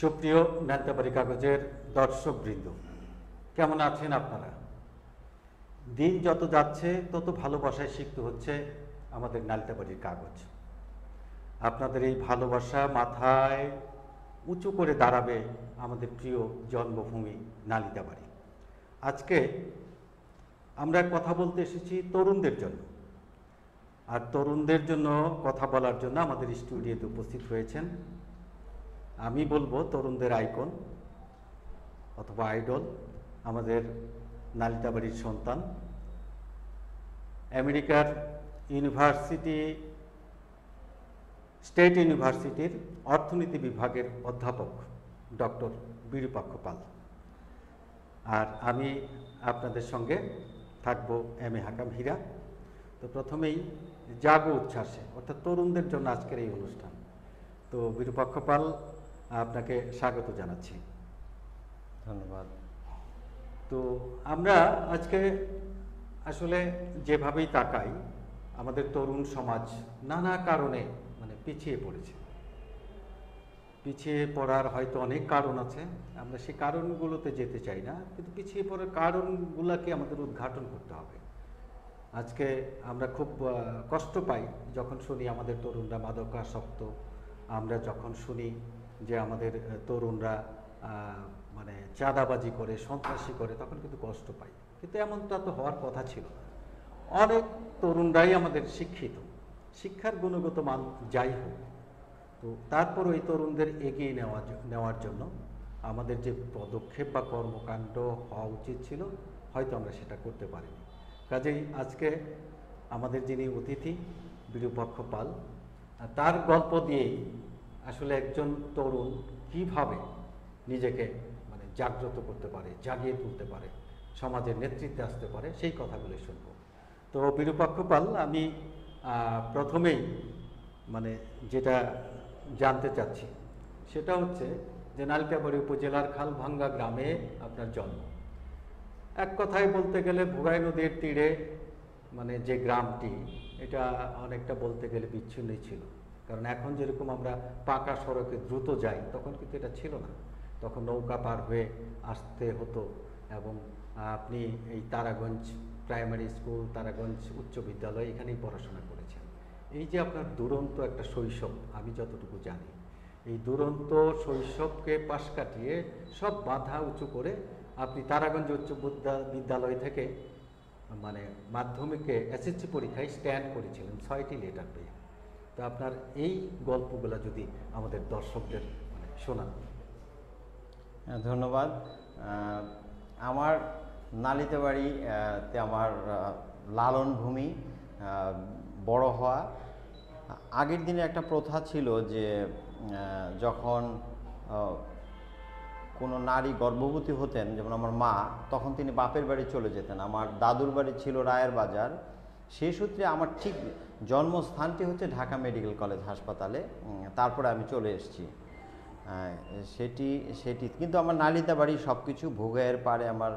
সুপ্রিয় নালিতাবাড়ি কাগজের দর্শকবৃন্দ, কেমন আছেন আপনারা? দিন যত যাচ্ছে তত ভালোবাসায় সিক্ত হচ্ছে আমাদের নালিতাবাড়ির কাগজ। আপনাদের এই ভালোবাসা মাথায় উঁচু করে দাঁড়াবে আমাদের প্রিয় জন্মভূমি নালিতাবাড়ি। আজকে আমরা কথা বলতে এসেছি তরুণদের জন্য, আর তরুণদের জন্য কথা বলার জন্য আমাদের স্টুডিওতে উপস্থিত হয়েছেন, আমি বলবো তরুণদের আইকন অথবা আইডল, আমাদের নালিতাবাড়ির সন্তান, আমেরিকার স্টেট ইউনিভার্সিটির অর্থনীতি বিভাগের অধ্যাপক ডক্টর বিরূপাক্ষ পাল। আর আমি আপনাদের সঙ্গে থাকবো এম এ হাকাম হীরা। তো প্রথমেই জাগো উচ্ছ্বাসে, অর্থাৎ তরুণদের জন্য আজকের এই অনুষ্ঠান। তো বিরূপাক্ষ পাল, আপনাকে স্বাগত জানাচ্ছি। ধন্যবাদ। তো আমরা আজকে আসলে যেভাবেই তাকাই, আমাদের তরুণ সমাজ নানা কারণে পিছিয়ে পড়েছে। পিছিয়ে পড়ার হয়তো অনেক কারণ আছে, আমরা সেই কারণগুলোতে যেতে চাই না, কিন্তু পিছিয়ে পড়ার কারণগুলোকে আমাদের উদ্ঘাটন করতে হবে। আজকে আমরা খুব কষ্ট পাই যখন শুনি আমাদের তরুণরা মাদকাসক্ত, আমরা যখন শুনি যে আমাদের তরুণরা চাঁদাবাজি করে, সন্ত্রাসী করে, তখন কিন্তু কষ্ট পাই। কিন্তু এমনটা তো হওয়ার কথা ছিল না। অনেক তরুণরাই আমাদের শিক্ষিত, শিক্ষার গুণগত মান যাই হোক, তো তারপর ওই তরুণদের এগিয়ে নেওয়ার জন্য আমাদের যে পদক্ষেপ বা কর্মকাণ্ড হওয়া উচিত ছিল, হয়তো আমরা সেটা করতে পারিনি। কাজেই আজকে আমাদের যিনি অতিথি বিরূপাক্ষ পাল, তার গল্প দিয়েই আসলে একজন তরুণ কিভাবে নিজেকে জাগ্রত করতে পারে, জাগিয়ে তুলতে পারে, সমাজের নেতৃত্বে আসতে পারে, সেই কথাগুলো শুনব। তো বিরূপাক্ষ পাল, আমি প্রথমেই যেটা জানতে চাচ্ছি সেটা হচ্ছে যে নালিতাবাড়ি উপজেলার খালভাঙ্গা গ্রামে আপনার জন্ম। এক কথায় বলতে গেলে ভোগাই নদীর তীরে যে গ্রামটি, এটা অনেকটা বলতে গেলে বিচ্ছিন্নই ছিল। কারণ এখন যেরকম আমরা পাকা সড়কে দ্রুত যাই, তখন কিন্তু এটা ছিল না। তখন নৌকা পার হয়ে আসতে হতো। এবং আপনি এই তারাগঞ্জ প্রাইমারি স্কুল, তারাগঞ্জ উচ্চ বিদ্যালয়, এখানেই পড়াশোনা করেছেন। এই যে আপনার দুরন্ত একটা শৈশব, আমি যতটুকু জানি, এই দুরন্ত শৈশবকে পাশ কাটিয়ে সব বাধা উঁচু করে আপনি তারাগঞ্জ উচ্চ বিদ্যালয় থেকে মাধ্যমিকে এসএসসি পরীক্ষায় স্ট্যান্ড করেছিলেন 6টি লেটার পেয়ে। তো আপনার এই গল্পগুলো যদি আমাদের দর্শকদের শোনান। ধন্যবাদ। আমার নালিতাবাড়িতে আমার লালন ভূমি, বড় হওয়া। আগের দিনে একটা প্রথা ছিল যে যখন কোনো নারী গর্ভবতী হতেন, যেমন আমার মা, তখন তিনি বাপের বাড়ি চলে যেতেন। আমার দাদুর বাড়ি ছিল রায়ের বাজার। সেই সূত্রে আমার ঠিক জন্মস্থানটি হচ্ছে ঢাকা মেডিকেল কলেজ হাসপাতালে। তারপরে আমি চলে এসেছি। সেটি কিন্তু আমার নালিতাবাড়ি সব কিছু, ভোগাইয়ের পাড়ে আমার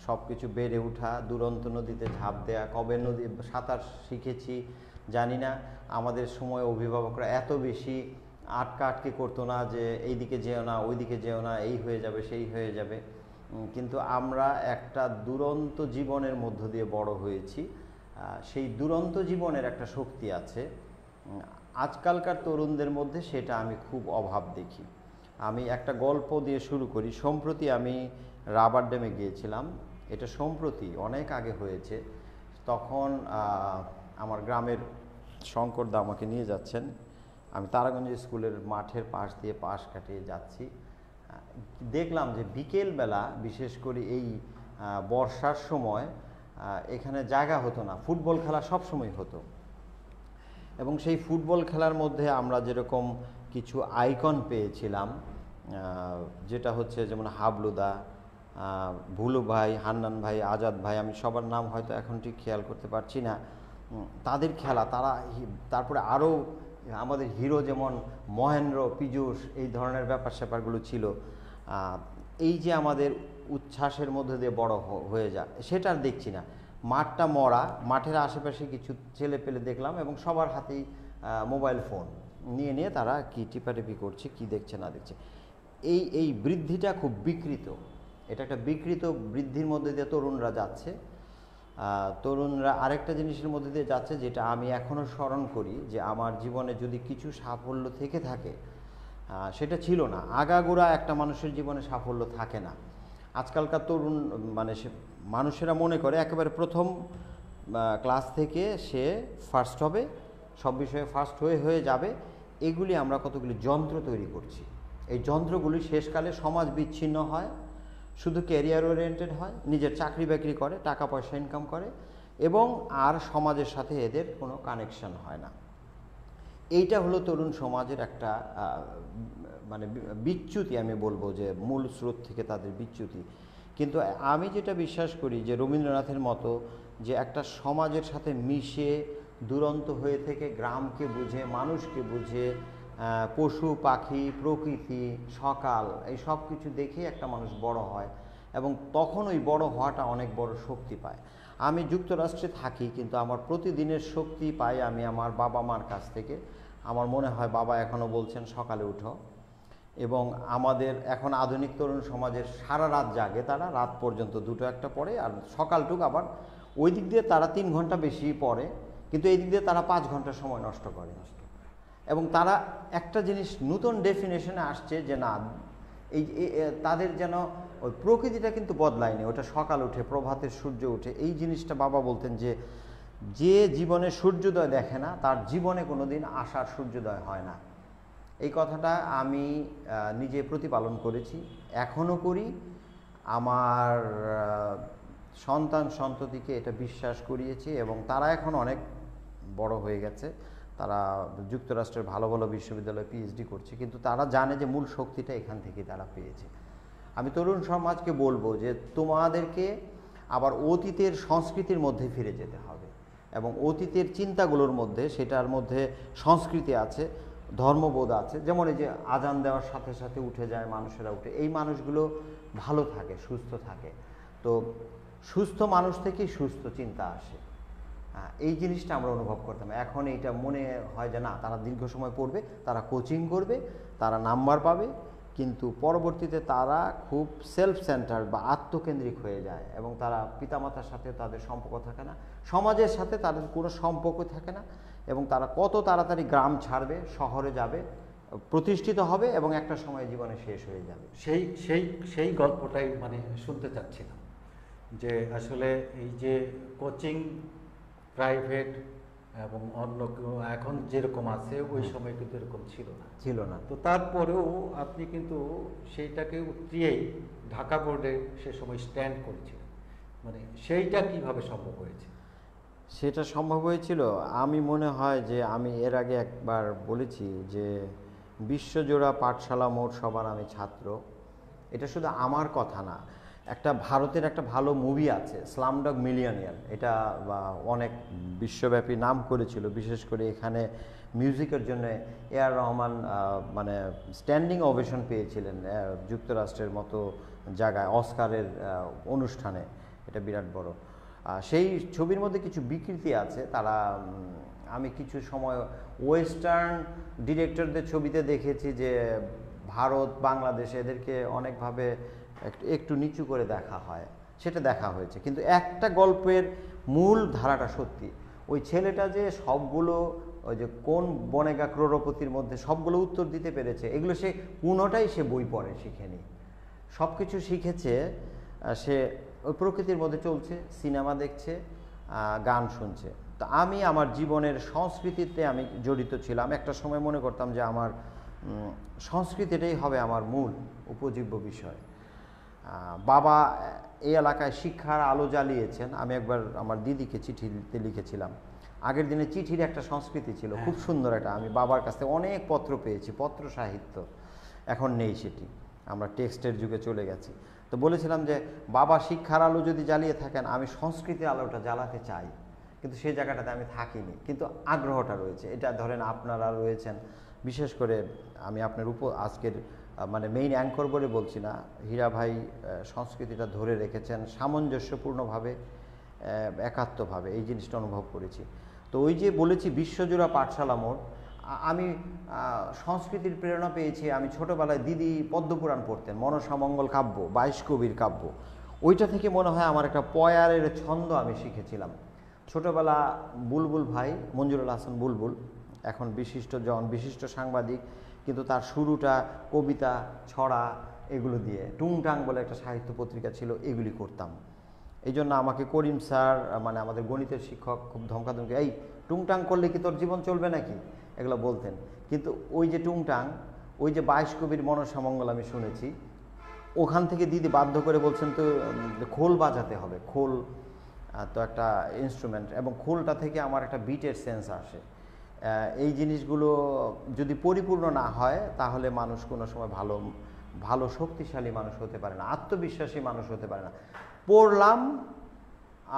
সব কিছু বেড়ে ওঠা, দুরন্ত নদীতে ঝাঁপ দেয়া, কবে নদী সাঁতার শিখেছি জানি না। আমাদের সময় অভিভাবকরা এত বেশি আটকে করতো না যে এইদিকে যেও না, ওইদিকে যেও না, এই হয়ে যাবে, সেই হয়ে যাবে। কিন্তু আমরা একটা দুরন্ত জীবনের মধ্য দিয়ে বড় হয়েছি। সেই দুরন্ত জীবনের একটা শক্তি আছে, আজকালকার তরুণদের মধ্যে সেটা আমি খুব অভাব দেখি। আমি একটা গল্প দিয়ে শুরু করি। সম্প্রতি আমি রাবার ড্যামে গিয়েছিলাম। এটা সম্প্রতি, অনেক আগে হয়েছে। তখন আমার গ্রামের শঙ্করদা আমাকে নিয়ে যাচ্ছেন। আমি তারাগঞ্জ স্কুলের মাঠের পাশ দিয়ে পাশ কাটিয়ে যাচ্ছি। দেখলাম যে বিকেলবেলা, বিশেষ করে এই বর্ষার সময়, এখানে জায়গা হতো না। ফুটবল খেলা সব সময় হতো, এবং সেই ফুটবল খেলার মধ্যে আমরা যেরকম কিছু আইকন পেয়েছিলাম, যেটা হচ্ছে যেমন হাবলুদা, ভুলু ভাই, হান্নান ভাই, আজাদ ভাই, আমি সবার নাম হয়তো এখন ঠিক খেয়াল করতে পারছি না। তাদের খেলা, তারপরে আরও আমাদের হিরো যেমন মহেন্দ্র, পীযূষ, এই ধরনের ব্যাপার স্যাপারগুলো ছিল। এই যে আমাদের উচ্ছ্বাসের মধ্যে দিয়ে বড় হয়ে যায়, সেটা আর দেখছি না। মাঠটা মরা, মাঠের আশেপাশে কিছু ছেলে পেলে দেখলাম, এবং সবার হাতেই মোবাইল ফোন। নিয়ে তারা কি টিপাটিপি করছে, কি দেখছে না দেখছে। এই বৃদ্ধিটা খুব বিকৃত, এটা একটা বিকৃত বৃদ্ধির মধ্যে দিয়ে তরুণরা যাচ্ছে। তরুণরা আরেকটা জিনিসের মধ্যে দিয়ে যাচ্ছে যেটা আমি এখনও স্মরণ করি, যে আমার জীবনে যদি কিছু সাফল্য থেকে থাকে, সেটা ছিল না। আগাগোড়া একটা মানুষের জীবনে সাফল্য থাকে না। আজকালকার তরুণ মানে মানুষেরা মনে করে একেবারে প্রথম ক্লাস থেকে সে ফার্স্ট হবে, সব বিষয়ে ফার্স্ট হয়ে যাবে। এগুলি আমরা কতগুলি যন্ত্র তৈরি করছি। এই যন্ত্রগুলি শেষকালে সমাজ বিচ্ছিন্ন হয়, শুধু ক্যারিয়ার ওরিয়েন্টেড হয়, নিজের চাকরি বাকরি করে, টাকা পয়সা ইনকাম করে, এবং আর সমাজের সাথে এদের কোনো কানেকশন হয় না। এইটা হলো তরুণ সমাজের একটা মানে বিচ্যুতি, আমি বলবো যে মূল স্রোত থেকে তাদের বিচ্যুতি। কিন্তু আমি যেটা বিশ্বাস করি যে রবীন্দ্রনাথের মতো যে একটা সমাজের সাথে মিশে দুরন্ত হয়ে থেকে গ্রামকে বুঝে, মানুষকে বুঝে, পশু পাখি প্রকৃতি সকাল এই সব কিছু দেখে একটা মানুষ বড় হয়, এবং তখন ওই বড় হওয়াটা অনেক বড় শক্তি পায়। আমি যুক্তরাষ্ট্রে থাকি, কিন্তু আমার প্রতিদিনের শক্তি পাই আমি আমার বাবা মার কাছ থেকে। আমার মনে হয় বাবা এখনও বলছেন সকালে উঠো, এবং আমাদের এখন আধুনিক তরুণ সমাজের সারা রাত জাগে, তারা রাত পর্যন্ত 2টা-1টা পড়ে, আর সকালটুক আবার ওই দিক দিয়ে তারা 3 ঘন্টা বেশি পড়ে, কিন্তু এই দিক দিয়ে তারা 5 ঘন্টা সময় নষ্ট করে। এবং তারা একটা জিনিস নতুন ডেফিনেশনে আসছে যে না, এই তাদের যেন ওই প্রকৃতিটা কিন্তু বদলায়নি, ওটা সকাল উঠে প্রভাতের সূর্য উঠে। এই জিনিসটা বাবা বলতেন যে যে জীবনে সূর্যোদয় দেখে না তার জীবনে কোনো দিন আসার সূর্যোদয় হয় না। এই কথাটা আমি নিজে প্রতিপালন করেছি, এখনও করি। আমার সন্তান সন্ততিকে এটা বিশ্বাস করিয়েছি, এবং তারা এখন অনেক বড় হয়ে গেছে। তারা যুক্তরাষ্ট্রের ভালো ভালো বিশ্ববিদ্যালয়ে পিএইচডি করছে, কিন্তু তারা জানে যে মূল শক্তিটা এখান থেকে তারা পেয়েছে। আমি তরুণ সমাজকে বলবো যে তোমাদেরকে আবার অতীতের সংস্কৃতির মধ্যে ফিরে যেতে হবে, এবং অতীতের চিন্তাগুলোর মধ্যে, সেটার মধ্যে সংস্কৃতি আছে, ধর্মবোধ আছে। যেমন এই যে আজান দেওয়ার সাথে সাথে উঠে যায় মানুষেরা, উঠে এই মানুষগুলো ভালো থাকে, সুস্থ থাকে। তো সুস্থ মানুষ থেকেই সুস্থ চিন্তা আসে। এই জিনিসটা আমরা অনুভব করতাম। এখন এইটা মনে হয় যে না, তারা দীর্ঘ সময় পড়বে, তারা কোচিং করবে, তারা নাম্বার পাবে, কিন্তু পরবর্তীতে তারা খুব সেলফ সেন্টার বা আত্মকেন্দ্রিক হয়ে যায়, এবং তারা পিতামাতার সাথে তাদের সম্পর্ক থাকে না, সমাজের সাথে তাদের কোনো সম্পর্ক থাকে না, এবং তারা কত তাড়াতাড়ি গ্রাম ছাড়বে, শহরে যাবে, প্রতিষ্ঠিত হবে, এবং একটা সময় জীবনে শেষ হয়ে যাবে। সেই সেই সেই গল্পটাই মানে শুনতে চাচ্ছিলাম, যে আসলে এই যে কোচিং প্রাইভেট এবং অন্য এখন যেরকম আছে ওই সময় কিন্তু এরকম ছিল না। তো তারপরেও আপনি কিন্তু সেইটাকে উতরিয়েই ঢাকা বোর্ডে সে সময় স্ট্যান্ড করেছিলেন, মানে সেইটা কিভাবে সম্ভব হয়েছে? সেটা সম্ভব হয়েছিল, আমি মনে হয় যে আমি এর আগে একবার বলেছি যে বিশ্বজোড়া পাঠশালা মোট সবার আমি ছাত্র। এটা শুধু আমার কথা না, একটা ভারতের একটা ভালো মুভি আছে স্লামডগ মিলিয়নিয়ার, এটা অনেক বিশ্বব্যাপী নাম করেছিল, বিশেষ করে এখানে মিউজিকের জন্য এআর রহমান মানে স্ট্যান্ডিং ওভেশন পেয়েছিলেন যুক্তরাষ্ট্রের মতো জায়গায় অস্কারের অনুষ্ঠানে, এটা বিরাট বড়। সেই ছবির মধ্যে কিছু বিকৃতি আছে, তারা আমি কিছু সময় ওয়েস্টার্ন ডিরেক্টরদের ছবিতে দেখেছি যে ভারত বাংলাদেশ এদেরকে অনেকভাবে একটু নিচু করে দেখা হয়, সেটা দেখা হয়েছে। কিন্তু একটা গল্পের মূল ধারাটা সত্যি, ওই ছেলেটা যে সবগুলো ওই যে কোন বনেগা ক্রোড়পতির মধ্যে সবগুলো উত্তর দিতে পেরেছে, এগুলো সে কোনোটাই সে বই পড়ে শিখেনি, সব কিছু শিখেছে সে ওই প্রকৃতির মধ্যে চলছে, সিনেমা দেখছে, গান শুনছে। তো আমি আমার জীবনের সংস্কৃতিতে আমি জড়িত ছিলাম। একটা সময় মনে করতাম যে আমার সংস্কৃতিটাই হবে আমার মূল উপজীব্য বিষয়। বাবা এই এলাকায় শিক্ষার আলো জ্বালিয়েছেন। আমি একবার আমার দিদিকে চিঠিতে লিখেছিলাম, আগের দিনে চিঠির একটা সংস্কৃতি ছিল, খুব সুন্দর একটা, আমি বাবার কাছ থেকে অনেক পত্র পেয়েছি, পত্র সাহিত্য, এখন নেই সেটি, আমরা টেক্সটের যুগে চলে গেছি। তো বলেছিলাম যে বাবা শিক্ষার আলো যদি জ্বালিয়ে থাকেন, আমি সংস্কৃতির আলোটা জ্বালাতে চাই, কিন্তু সেই জায়গাটাতে আমি থাকিনি, কিন্তু আগ্রহটা রয়েছে। এটা ধরেন আপনারা রয়েছেন, বিশেষ করে আমি আপনার আজকের মানে মেইন অ্যাঙ্কর বলে বলছি না, হীরা ভাই সংস্কৃতিটা ধরে রেখেছেন সামঞ্জস্যপূর্ণভাবে, একাত্মভাবে, এই জিনিসটা অনুভব করেছি। তো ওই যে বলেছি বিশ্বজোড়া পাঠশালা মোড়, আমি সংস্কৃতির প্রেরণা পেয়েছি। আমি ছোটোবেলায় দিদি পদ্মপুরাণ পড়তেন, মনসামঙ্গল কাব্য, 22 কবির কাব্য। ওইটা থেকে মনে হয় আমার একটা পয়ারের ছন্দ আমি শিখেছিলাম ছোটোবেলা। বুলবুল ভাই, মঞ্জুরুল হাসান বুলবুল, এখন বিশিষ্ট সাংবাদিক, কিন্তু তার শুরুটা কবিতা, ছড়া এগুলো দিয়ে। টুংটাং বলে একটা সাহিত্য পত্রিকা ছিল, এগুলি করতাম। এই জন্য আমাকে করিম স্যার, মানে আমাদের গণিতের শিক্ষক, খুব ধমকাধমকি, এই টুংটাং করলে কি তোর জীবন চলবে নাকি, এগুলো বলতেন। কিন্তু ওই যে টুংটাং, ওই যে 22 কবির মনসামঙ্গল আমি শুনেছি, ওখান থেকে দিদি বাধ্য করে বলছেন তো খোল বাজাতে হবে। খোল তো একটা ইনস্ট্রুমেন্ট, এবং খোলটা থেকে আমার একটা বিটের সেন্স আসে। এই জিনিসগুলো যদি পরিপূর্ণ না হয় তাহলে মানুষ কোনো সময় ভালো শক্তিশালী মানুষ হতে পারে না, আত্মবিশ্বাসী মানুষ হতে পারে না। পড়লাম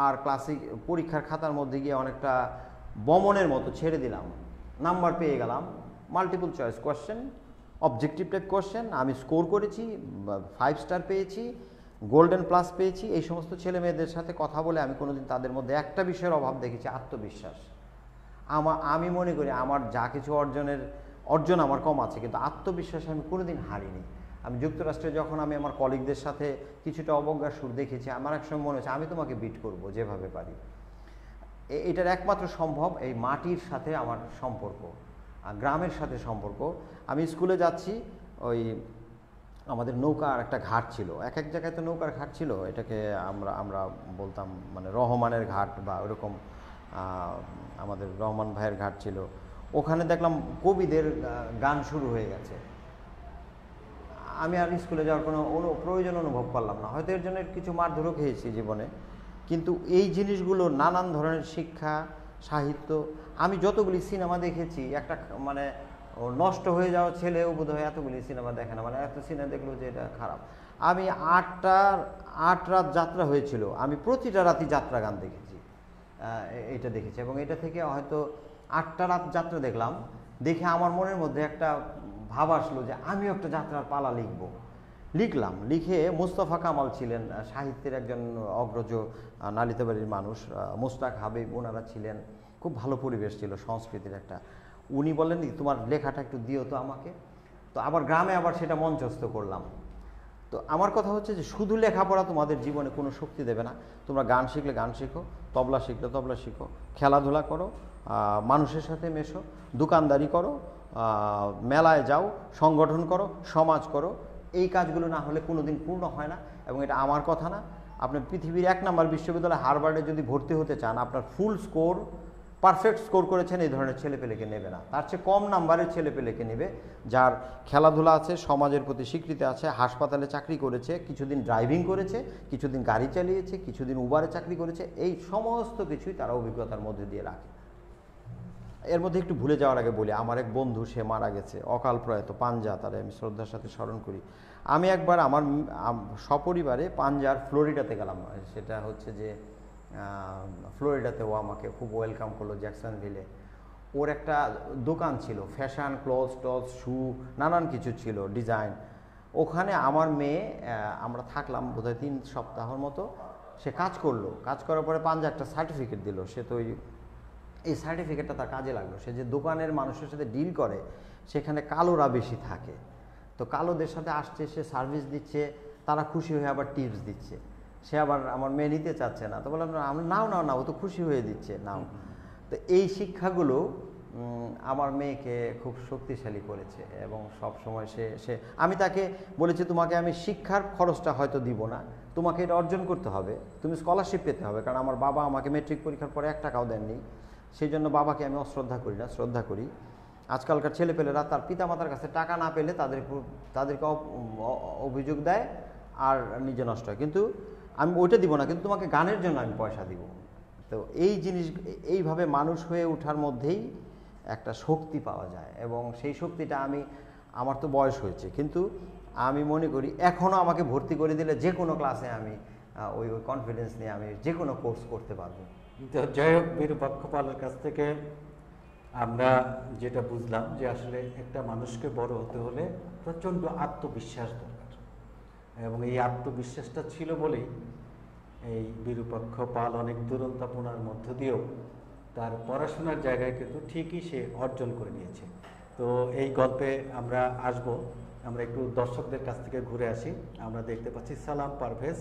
আর ক্লাসিক পরীক্ষার খাতার মধ্যে গিয়ে অনেকটা বমনের মতো ছেড়ে দিলাম, নাম্বার পেয়ে গেলাম, multiple choice question, objective type question, আমি স্কোর করেছি, 5 স্টার পেয়েছি, গোল্ডেন প্লাস পেয়েছি। এই সমস্ত ছেলে মেয়েদের সাথে কথা বলে আমি কোনোদিন তাদের মধ্যে একটা বিষয়ের অভাব দেখেছি, আত্মবিশ্বাস। আমি মনে করি আমার যা কিছু অর্জন আমার কম আছে, কিন্তু আত্মবিশ্বাসে আমি কোনোদিন হারিনি। আমি যুক্তরাষ্ট্রে যখন আমি আমার কলিগদের সাথে কিছুটা অবজ্ঞার সুর দেখেছি, আমার একসময় মনে হচ্ছে আমি তোমাকে বিট করব যেভাবে পারি। এটার একমাত্র সম্ভব এই মাটির সাথে আমার সম্পর্ক, গ্রামের সাথে সম্পর্ক। আমি স্কুলে যাচ্ছি, ওই আমাদের নৌকার একটা ঘাট ছিল, এক জায়গায় তো নৌকার ঘাট ছিল, এটাকে আমরা বলতাম মানে রহমানের ঘাট বা ওরকম, আমাদের রহমান ভাইয়ের ঘাট ছিল। ওখানে দেখলাম কবিদের গান শুরু হয়ে গেছে। আমি আর স্কুলে যাওয়ার কোনো প্রয়োজন অনুভব করলাম না, হয়তো এর জন্য কিছু মারধরও খেয়েছি জীবনে। কিন্তু এই জিনিসগুলো, নানান ধরনের শিক্ষা, সাহিত্য, আমি যতগুলি সিনেমা দেখেছি, একটা মানে নষ্ট হয়ে যাওয়া ছেলেও বোধ হয় এতগুলি সিনেমা দেখে না, মানে এত সিনেমা দেখলো যে এটা খারাপ। আমি 8 রাত যাত্রা হয়েছিল, আমি প্রতিটা রাতই যাত্রা গান দেখেছি, এটা দেখেছি। এবং এটা থেকে হয়তো 8টা রাত যাত্রা দেখলাম, দেখে আমার মনের মধ্যে একটা ভাব আসলো যে আমিও একটা যাত্রার পালা লিখলাম। লিখে মুস্তফা কামাল ছিলেন সাহিত্যের একজন অগ্রজ নালিতাবাড়ির মানুষ, মুস্তাক হাবিব, ওনারা ছিলেন, খুব ভালো পরিবেশ ছিল সংস্কৃতির একটা। উনি বললেন তোমার লেখাটা একটু দিও তো আমাকে। তো আবার গ্রামে আবার সেটা মঞ্চস্থ করলাম। তো আমার কথা হচ্ছে যে শুধু লেখাপড়া তোমাদের জীবনে কোনো শক্তি দেবে না। তোমরা গান শিখলে গান শিখো, তবলা শিখলে তবলা শিখো, খেলাধুলা করো, মানুষের সাথে মেশো, দোকানদারি করো, মেলায় যাও, সংগঠন করো, সমাজ করো। এই কাজগুলো না হলে কোনোদিন পূর্ণ হয় না। এবং এটা আমার কথা না, আপনি পৃথিবীর 1 নম্বর বিশ্ববিদ্যালয় হার্ভার্ডে যদি ভর্তি হতে চান, আপনার ফুল স্কোর, পারফেক্ট স্কোর করেছেন, এই ধরনের ছেলেপেলেকে নেবে না, তার চেয়ে কম নাম্বারের ছেলেপেলেকে নেবে, যার খেলাধুলা আছে, সমাজের প্রতি স্বীকৃতি আছে, হাসপাতালে চাকরি করেছে, কিছুদিন ড্রাইভিং করেছে, কিছুদিন গাড়ি চালিয়েছে, কিছুদিন উবারে চাকরি করেছে, এই সমস্ত কিছুই তারা অভিজ্ঞতার মধ্যে দিয়ে রাখে। এর মধ্যে একটু ভুলে যাওয়ার আগে বলি, আমার এক বন্ধু, সে মারা গেছে অকাল প্রয়াত, পাঞ্জা, তারে আমি শ্রদ্ধার সাথে স্মরণ করি। আমি একবার আমার সপরিবারে পাঞ্জার ফ্লোরিডাতে গেলাম, সেটা হচ্ছে যে ফ্লোরিডাতে। ও আমাকে খুব ওয়েলকাম করলো জ্যাকসনভিলে। ওর একটা দোকান ছিল, ফ্যাশন, ক্লথস টলস, শু, নানান কিছু ছিল, ডিজাইন। ওখানে আমার মেয়ে, আমরা থাকলাম বোধহয় 3 সপ্তাহের মতো। সে কাজ করলো, কাজ করার পরে পাঞ্জা একটা সার্টিফিকেট দিল। সে তো এই সার্টিফিকেটটা তার কাজে লাগলো। সে যে দোকানের মানুষের সাথে ডিল করে, সেখানে কালোরা বেশি থাকে, তো কালোদের সাথে আসছে, সে সার্ভিস দিচ্ছে, তারা খুশি হয়ে আবার টিপস দিচ্ছে। সে আবার আমার মেয়ে নিতে চাচ্ছে না, তো বললাম নাও, ও তো খুশি হয়ে দিচ্ছে, নাও। তো এই শিক্ষাগুলো আমার মেয়েকে খুব শক্তিশালী করেছে। এবং সব সময় সে আমি তাকে বলেছি, তোমাকে আমি শিক্ষার খরচটা হয়তো দিব না, তোমাকে এটা অর্জন করতে হবে, তুমি স্কলারশিপ পেতে হবে। কারণ আমার বাবা আমাকে মেট্রিক পরীক্ষার পরে 1 টাকাও দেননি, সেই জন্য বাবাকে আমি অশ্রদ্ধা করি না, শ্রদ্ধা করি। আজকালকার ছেলেপেলেরা তার পিতামাতার কাছে টাকা না পেলে তাদেরকে অভিযোগ দেয় আর নিজে নষ্ট হয়। কিন্তু আমি ওইটা দিব না, কিন্তু তোমাকে গানের জন্য আমি পয়সা দিব। তো এই জিনিস, এইভাবে মানুষ হয়ে ওঠার মধ্যেই একটা শক্তি পাওয়া যায়। এবং সেই শক্তিটা আমার তো বয়স হয়েছে, কিন্তু আমি মনে করি এখনও আমাকে ভর্তি করে দিলে যে কোনো ক্লাসে আমি ওই কনফিডেন্স নিয়ে আমি যে কোনো কোর্স করতে পারবো। যাই হোক, বিরূপাক্ষ পালের কাছ থেকে আমরা যেটা বুঝলাম যে আসলে একটা মানুষকে বড় হতে হলে প্রচণ্ড আত্মবিশ্বাস দরকার, এবং এই আত্মবিশ্বাসটা ছিল বলেই এই বিরূপাক্ষ পাল অনেক দুরন্তাপনার মধ্য দিয়েও তার পড়াশোনার জায়গায় কিন্তু ঠিকই সে অর্জন করে নিয়েছে। তো এই গল্পে আমরা আসব, আমরা একটু দর্শকদের কাছ থেকে ঘুরে আসি। আমরা দেখতে পাচ্ছি সালাম পারভেজ,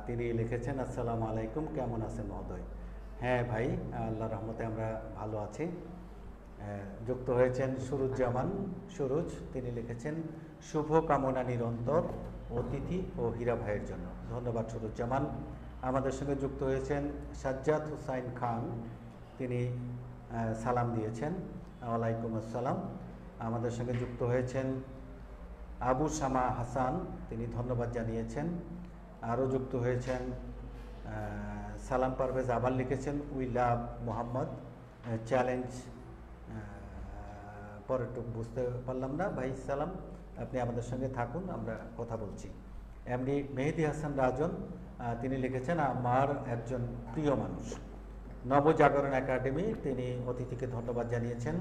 তিনি লিখেছেন আসসালামু আলাইকুম, কেমন আছেন মহোদয়? হ্যাঁ ভাই, আল্লাহর রহমতে আমরা ভালো আছি। যুক্ত হয়েছেন সুরুজ্জামান সুরুজ, তিনি লিখেছেন শুভ কামনা নিরন্তর অতিথি ও হীরা ভাইয়ের জন্য। ধন্যবাদ সুরুজ্জামান। আমাদের সঙ্গে যুক্ত হয়েছেন সাজ্জাদ হুসাইন খান, তিনি সালাম দিয়েছেন, ওয়ালাইকুম আসসালাম। আমাদের সঙ্গে যুক্ত হয়েছেন আবু শামা হাসান, তিনি ধন্যবাদ জানিয়েছেন। আরও যুক্ত হয়েছেন সালাম পারভেজ, আবার লিখেছেন উই লাভ মোহাম্মদ চ্যালেঞ্জ, পরেরটুকু বুঝতে পারলাম না ভাই। সালাম, আপনি আমাদের সঙ্গে থাকুন, আমরা কথা বলছি। এমডি মেহেদি হাসান রাজন, তিনি লিখেছেন আমার একজন প্রিয় মানুষ। নবজাগরণ একাডেমি, তিনি অতিথিকে ধন্যবাদ জানিয়েছেন।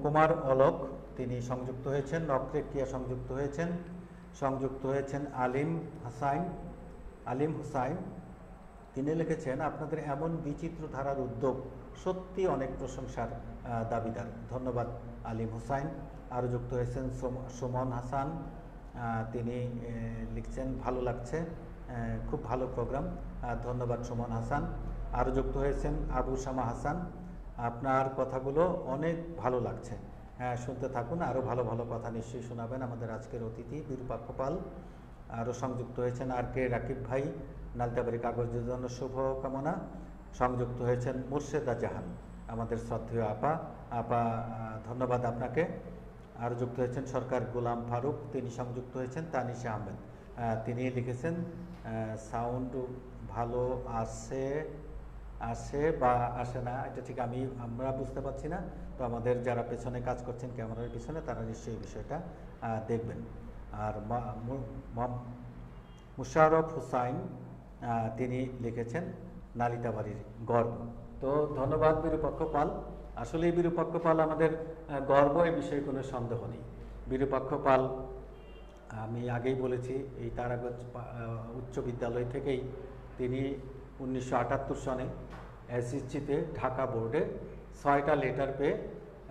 কুমার অলোক, তিনি সংযুক্ত হয়েছেন। নকরেকিয়া সংযুক্ত হয়েছেন আলিম হুসাইন, তিনি লিখেছেন আপনাদের এমন বিচিত্র ধারার উদ্যোগ সত্যি অনেক প্রশংসার দাবিদার। ধন্যবাদ আলিম হুসাইন। আরও যুক্ত হয়েছেন সুমন হাসান, তিনি লিখছেন ভালো লাগছে, খুব ভালো প্রোগ্রাম, ধন্যবাদ সুমন হাসান। আরও যুক্ত হয়েছেন আবু শামা হাসান, আপনার কথাগুলো অনেক ভালো লাগছে, হ্যাঁ শুনতে থাকুন, আরও ভালো ভালো কথা নিশ্চয়ই শোনাবেন আমাদের আজকের অতিথি বিরূপাক্ষ পাল। আরও সংযুক্ত হয়েছেন আর কে রাকিব ভাই, নালতাবাড়ি কাগজের জন্য শুভ কামনা। সংযুক্ত হয়েছেন মুর্শেদা জাহান, আমাদের শ্রদ্ধেয় আপা, ধন্যবাদ আপনাকে। আরও যুক্ত হয়েছেন সরকার গোলাম ফারুক, তিনি সংযুক্ত হয়েছেন। তানিশা আহমেদ, তিনি লিখেছেন সাউন্ড ভালো আসে বা আসে না, এটা ঠিক আমরা বুঝতে পারছি না। তো আমাদের যারা পেছনে কাজ করছেন ক্যামেরার পিছনে, তারা নিশ্চয়ই বিষয়টা দেখবেন। আর মুশারফ হুসাইন, তিনি লিখেছেন নালিতাবাড়ির গর্ব। তো ধন্যবাদ বিরূপাক্ষ পাল। আসলে বিরূপাক্ষ পাল আমাদের গর্ব, এই বিষয়ে কোনো সন্দেহ নেই। বিরূপাক্ষ পাল, আমি আগেই বলেছি, এই তারাগঞ্জ উচ্চ বিদ্যালয় থেকেই তিনি 1978 সনে এসএসসিতে ঢাকা বোর্ডে 6টা লেটার পেয়ে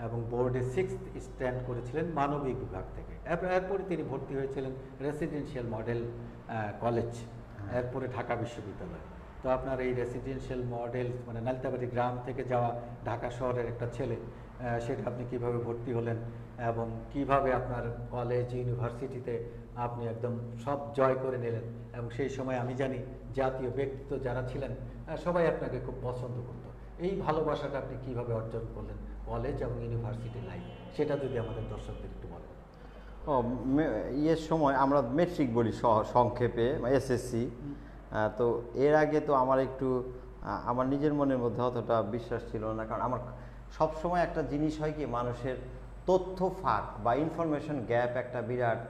এবং বোর্ডে 6th স্ট্যান্ড করেছিলেন মানবিক বিভাগ থেকে। এরপরে তিনি ভর্তি হয়েছিলেন রেসিডেন্সিয়াল মডেল কলেজ, এরপরে ঢাকা বিশ্ববিদ্যালয়। তো আপনার এই রেসিডেন্সিয়াল মডেল মানে নালিতাবাড়ি গ্রাম থেকে যাওয়া ঢাকা শহরের একটা ছেলে, সেটা আপনি কিভাবে ভর্তি হলেন এবং কিভাবে আপনার কলেজ ইউনিভার্সিটিতে আপনি একদম সব জয় করে নিলেন, এবং সেই সময় আমি জানি জাতীয় ব্যক্তিত্ব যারা ছিলেন সবাই আপনাকে খুব পছন্দ করতো। এই ভালোবাসাটা আপনি কিভাবে অর্জন করলেন কলেজ এবং ইউনিভার্সিটি লাইফ, সেটা যদি আমাদের দর্শকদের একটু বলেন। ইয়ের সময় আমরা মেট্রিক বলি সংক্ষেপে, এসএসসি। তো এর আগে তো আমার একটু আমার নিজের মনের মধ্যে অতটা বিশ্বাস ছিল না, কারণ আমার সবসময় একটা জিনিস হয় কি, মানুষের তথ্য ফাঁক বা ইনফরমেশন গ্যাপ একটা বিরাট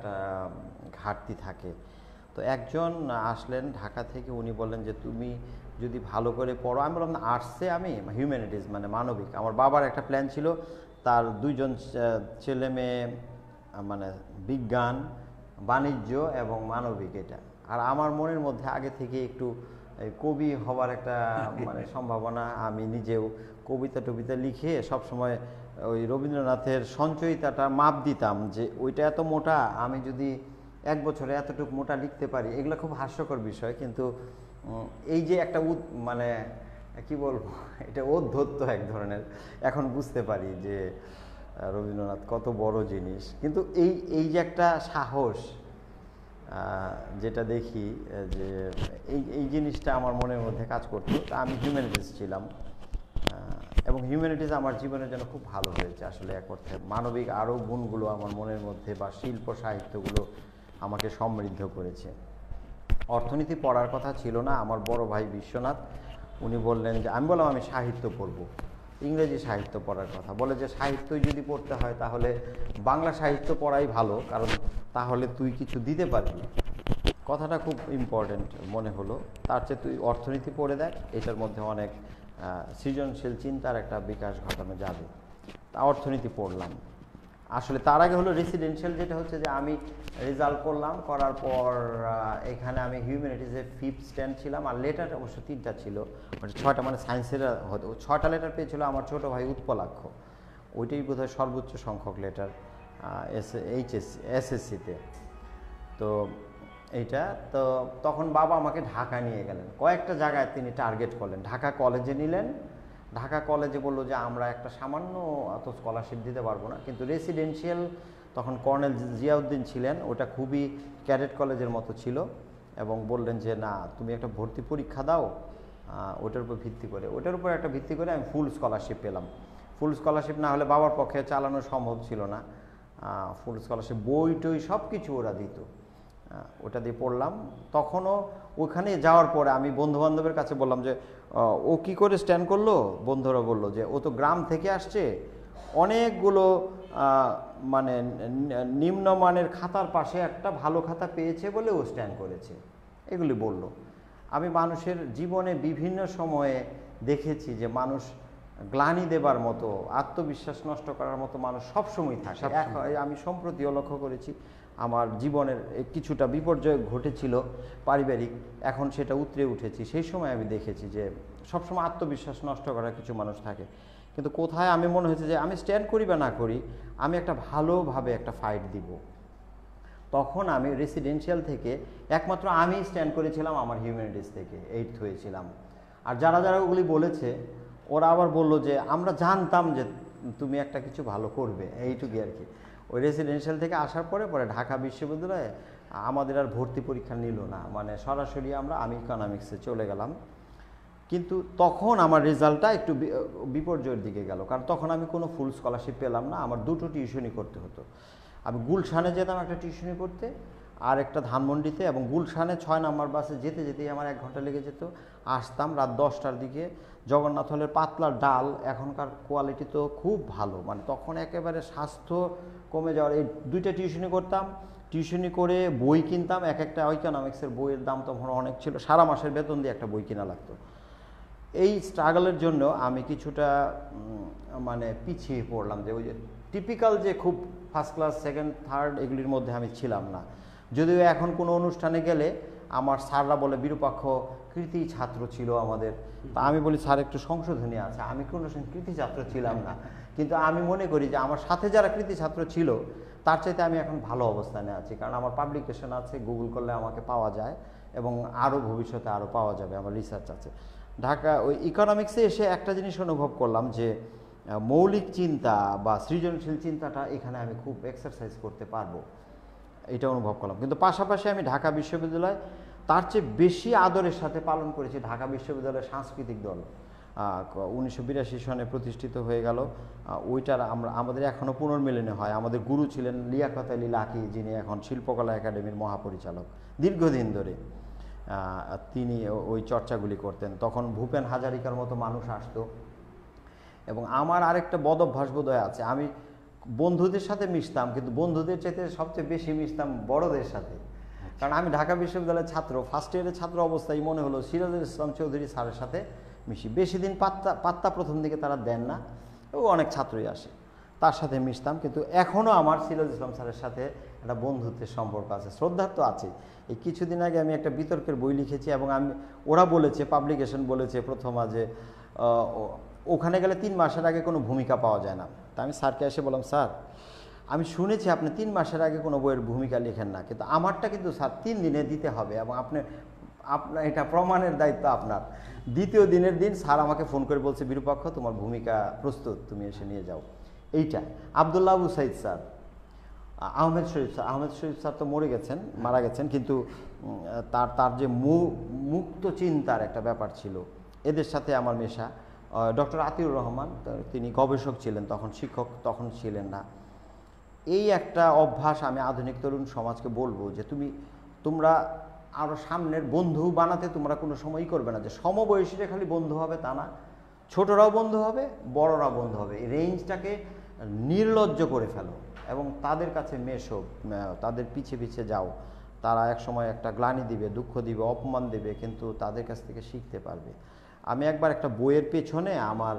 ঘাটতি থাকে। তো একজন আসলেন ঢাকা থেকে, উনি বললেন যে তুমি যদি ভালো করে পড়ো। আমি বললাম না, আর্টসে আমি হিউম্যানিটিস মানে মানবিক। আমার বাবার একটা প্ল্যান ছিল, তার 2জন ছেলে মেয়ে মানে বিজ্ঞান, বাণিজ্য এবং মানবিক, এটা। আর আমার মনের মধ্যে আগে থেকে একটু কবি হবার একটা মানে সম্ভাবনা। আমি নিজেও কবিতা লিখে সবসময় ওই রবীন্দ্রনাথের সঞ্চয়িতাটা মাপ দিতাম, যে ওইটা এত মোটা, আমি যদি 1 বছরে এতটুকু মোটা লিখতে পারি। এগুলো খুব হাস্যকর বিষয়, কিন্তু এই যে একটা মানে কি বলবো, এটা অধ্যত্ত এক ধরনের। এখন বুঝতে পারি যে রবীন্দ্রনাথ কত বড় জিনিস। কিন্তু এই যে একটা সাহস যেটা দেখি, যে এই জিনিসটা আমার মনের মধ্যে কাজ করতো। আমি হিউম্যানিটিস ছিলাম, এবং হিউম্যানিটিস আমার জীবনের জন্য খুব ভালো হয়েছে আসলে। এক অর্থে মানবিক আরও গুণগুলো আমার মনের মধ্যে বা শিল্প সাহিত্যগুলো আমাকে সমৃদ্ধ করেছে। অর্থনীতি পড়ার কথা ছিল না। আমার বড় ভাই বিশ্বনাথ, উনি বললেন যে, আমি বললাম আমি সাহিত্য পড়ব, ইংরেজি সাহিত্য পড়ার কথা। বলে যে সাহিত্যই যদি পড়তে হয় তাহলে বাংলা সাহিত্য পড়াই ভালো, কারণ তাহলে তুই কিছু দিতে পারবি। কথাটা খুব ইম্পর্টেন্ট মনে হলো। তার চেয়ে তুই অর্থনীতি পড়ে দেখ, এটার মধ্যে অনেক সৃজনশীল চিন্তার একটা বিকাশ ঘটানো যাবে। তা অর্থনীতি পড়লাম। আসলে তার আগে হলো রেসিডেন্সিয়াল, যেটা হচ্ছে যে আমি রেজাল্ট করলাম, করার পর এখানে আমি হিউম্যানিটিজে 5th স্ট্যান্ড ছিলাম, আর লেটার অবশ্য 3টা ছিল, 6টা, মানে সায়েন্সের হতো 6টা লেটার পেয়েছিল আমার ছোটো ভাই উৎপলাক্ষ, ওইটাই বোধহয় সর্বোচ্চ সংখ্যক লেটার এসএসসিতে। তো এইটা তো তখন বাবা আমাকে ঢাকা নিয়ে গেলেন, কয়েকটা জায়গায় তিনি টার্গেট করলেন। ঢাকা কলেজে নিলেন, ঢাকা কলেজে বললো যে আমরা একটা সামান্য অত স্কলারশিপ দিতে পারবো না, কিন্তু রেসিডেন্সিয়াল তখন কর্নেল জিয়াউদ্দিন ছিলেন, ওটা খুবই ক্যাডেট কলেজের মতো ছিল, এবং বললেন যে না তুমি একটা ভর্তি পরীক্ষা দাও, ওটার উপর ভিত্তি করে, ওটার উপর একটা ভিত্তি করে আমি ফুল স্কলারশিপ পেলাম। ফুল স্কলারশিপ না হলে বাবার পক্ষে চালানো সম্ভব ছিল না, ফুল স্কলারশিপ, বই টই সব কিছু ওরা দিত, ওটা দিয়ে পড়লাম। তখনও ওখানে যাওয়ার পরে আমি বন্ধুবান্ধবের কাছে বললাম যে ও কি করে স্ট্যান্ড করলো, বন্ধুরা বললো যে ও তো গ্রাম থেকে আসছে, অনেকগুলো মানে নিম্নমানের খাতার পাশে একটা ভালো খাতা পেয়েছে বলে ও স্ট্যান্ড করেছে, এগুলি বলল। আমি মানুষের জীবনে বিভিন্ন সময়ে দেখেছি যে মানুষ গ্লানি দেবার মতো, আত্মবিশ্বাস নষ্ট করার মতো মানুষ সবসময় থাকে। আমি সম্প্রতিও লক্ষ্য করেছি আমার জীবনের কিছুটা বিপর্যয় ঘটেছিল পারিবারিক, এখন সেটা উতরে উঠেছি, সেই সময় আমি দেখেছি যে সবসময় আত্মবিশ্বাস নষ্ট করার কিছু মানুষ থাকে। কিন্তু কোথায় আমি মনে হয়েছে যে আমি স্ট্যান্ড করি বা না করি, আমি একটা ভালোভাবে একটা ফাইট দিব। তখন আমি রেসিডেন্সিয়াল থেকে একমাত্র আমি স্ট্যান্ড করেছিলাম আমার হিউম্যানিটিস থেকে, 8th হয়েছিলাম। আর যারা যারা ওগুলি বলেছে ওরা আবার বললো যে আমরা জানতাম যে তুমি একটা কিছু ভালো করবে, এইটুকুই আর কি। ওই রেসিডেন্সিয়াল থেকে আসার পরে ঢাকা বিশ্ববিদ্যালয়ে আমাদের আর ভর্তি পরীক্ষা নিল না, মানে সরাসরি আমি ইকোনমিক্সে চলে গেলাম। কিন্তু তখন আমার রেজাল্টটা একটু বিপর্যয়ের দিকে গেল, কারণ তখন আমি কোনো ফুল স্কলারশিপ পেলাম না, আমার 2টো টিউশনি করতে হতো। আমি গুলশানে যেতাম একটা টিউশনি করতে, আর একটা ধানমন্ডিতে, এবং গুলশানে 6 নম্বর বাসে যেতে যেতেই আমার 1 ঘন্টা লেগে যেত। আসতাম রাত 10টার দিকে। জগন্নাথ হলের পাতলা ডাল, এখনকার কোয়ালিটি তো খুব ভালো, মানে তখন একেবারে স্বাস্থ্য কমে যাওয়ার। এই 2টা টিউশনি করতাম, টিউশনি করে বই কিনতাম, এক একটা ইকোনমিক্সের বইয়ের দাম তখন অনেক ছিল, সারা মাসের বেতন দিয়ে একটা বই কিনা লাগতো। এই স্ট্রাগলের জন্য আমি কিছুটা মানে পিছিয়ে পড়লাম, যে ওই যে টিপিক্যাল যে খুব ফার্স্ট ক্লাস, সেকেন্ড, থার্ড এগুলির মধ্যে আমি ছিলাম না। যদিও এখন কোনো অনুষ্ঠানে গেলে আমার স্যাররা বলে বিরূপাক্ষ কৃতি ছাত্র ছিল আমাদের, তা আমি বলি স্যার একটু সংশোধনী আছে, আমি কোনো কৃতি ছাত্র ছিলাম না। কিন্তু আমি মনে করি যে আমার সাথে যারা কৃতি ছাত্র ছিল তার চাইতে আমি এখন ভালো অবস্থানে আছি, কারণ আমার পাবলিকেশন আছে, গুগল করলে আমাকে পাওয়া যায়, এবং আরও ভবিষ্যতে আরও পাওয়া যাবে, আমার রিসার্চ আছে। ঢাকা ওই ইকোনমিক্সে এসে একটা জিনিস অনুভব করলাম যে মৌলিক চিন্তা বা সৃজনশীল চিন্তাটা এখানে আমি খুব এক্সারসাইজ করতে পারবো, এটা অনুভব করলাম। কিন্তু পাশাপাশি আমি ঢাকা বিশ্ববিদ্যালয় তার চেয়ে বেশি আদরের সাথে পালন করেছি ঢাকা বিশ্ববিদ্যালয়ের সাংস্কৃতিক দল। 1982 সনে প্রতিষ্ঠিত হয়ে গেল, ওইটার আমাদের এখনও পুনর্মিলনী হয়। আমাদের গুরু ছিলেন লিয়াকত আলী লাকি, যিনি এখন শিল্পকলা একাডেমির মহাপরিচালক দীর্ঘদিন ধরে, তিনি ওই চর্চাগুলি করতেন। তখন ভূপেন হাজারিকার মতো মানুষ আসতো। এবং আমার আরেকটা বদ অভ্যাস বোধহয় আছে, আমি বন্ধুদের সাথে মিশতাম, কিন্তু বন্ধুদের চাইতে সবচেয়ে বেশি মিশতাম বড়দের সাথে। কারণ আমি ঢাকা বিশ্ববিদ্যালয়ের ছাত্র, ফার্স্ট ইয়ারের ছাত্র অবস্থায় মনে হলো সিরাজুল ইসলাম চৌধুরী স্যারের সাথে মিশি। বেশি দিন পাত্তা প্রথম দিকে তারা দেন না, ও অনেক ছাত্রই আসে, তার সাথে মিশতাম। কিন্তু এখনও আমার সিরাজুল ইসলাম স্যারের সাথে একটা বন্ধুত্বের সম্পর্ক আছে, শ্রদ্ধার তো আছে। এই কিছুদিন আগে আমি একটা বিতর্কের বই লিখেছি, এবং ওরা বলেছে, পাবলিকেশন বলেছে প্রথমা, যে ওখানে গেলে 3 মাসের আগে কোনো ভূমিকা পাওয়া যায় না। তা আমি স্যারকে এসে বললাম, স্যার আমি শুনেছি আপনি 3 মাসের আগে কোনো বইয়ের ভূমিকা লেখেন না, কিন্তু আমারটা কিন্তু স্যার 3 দিনে দিতে হবে, এবং আপনার এটা প্রমাণের দায়িত্ব আপনার। দ্বিতীয় দিনের দিন স্যার আমাকে ফোন করে বলছে, বিরূপাক্ষ তোমার ভূমিকা প্রস্তুত, তুমি এসে নিয়ে যাও। এইটা আবদুল্লাহ আবু সাইদ স্যার, আহমেদ শরীফ স্যার তো মারা গেছেন, কিন্তু তার যে মুক্ত চিন্তার একটা ব্যাপার ছিল, এদের সাথে আমার মেশা। ডক্টর আতিউর রহমান, তিনি গবেষক ছিলেন, তখন শিক্ষক তখন ছিলেন না। এই একটা অভ্যাস আমি আধুনিক তরুণ সমাজকে বলবো, যে তোমরা আরও সামনের বন্ধু বানাতে তোমরা কোনো সময়ই করবে না যে সমবয়সীরা খালি বন্ধু হবে, তা না, ছোটরাও বন্ধু হবে, বড়রাও বন্ধু হবে। এই রেঞ্জটাকে নির্লজ্জ করে ফেলো এবং তাদের কাছে মেশো, তাদের পিছে পিছে যাও। তারা এক সময় একটা গ্লানি দিবে, দুঃখ দিবে, অপমান দেবে, কিন্তু তাদের কাছ থেকে শিখতে পারবে। আমি একবার একটা বইয়ের পেছনে আমার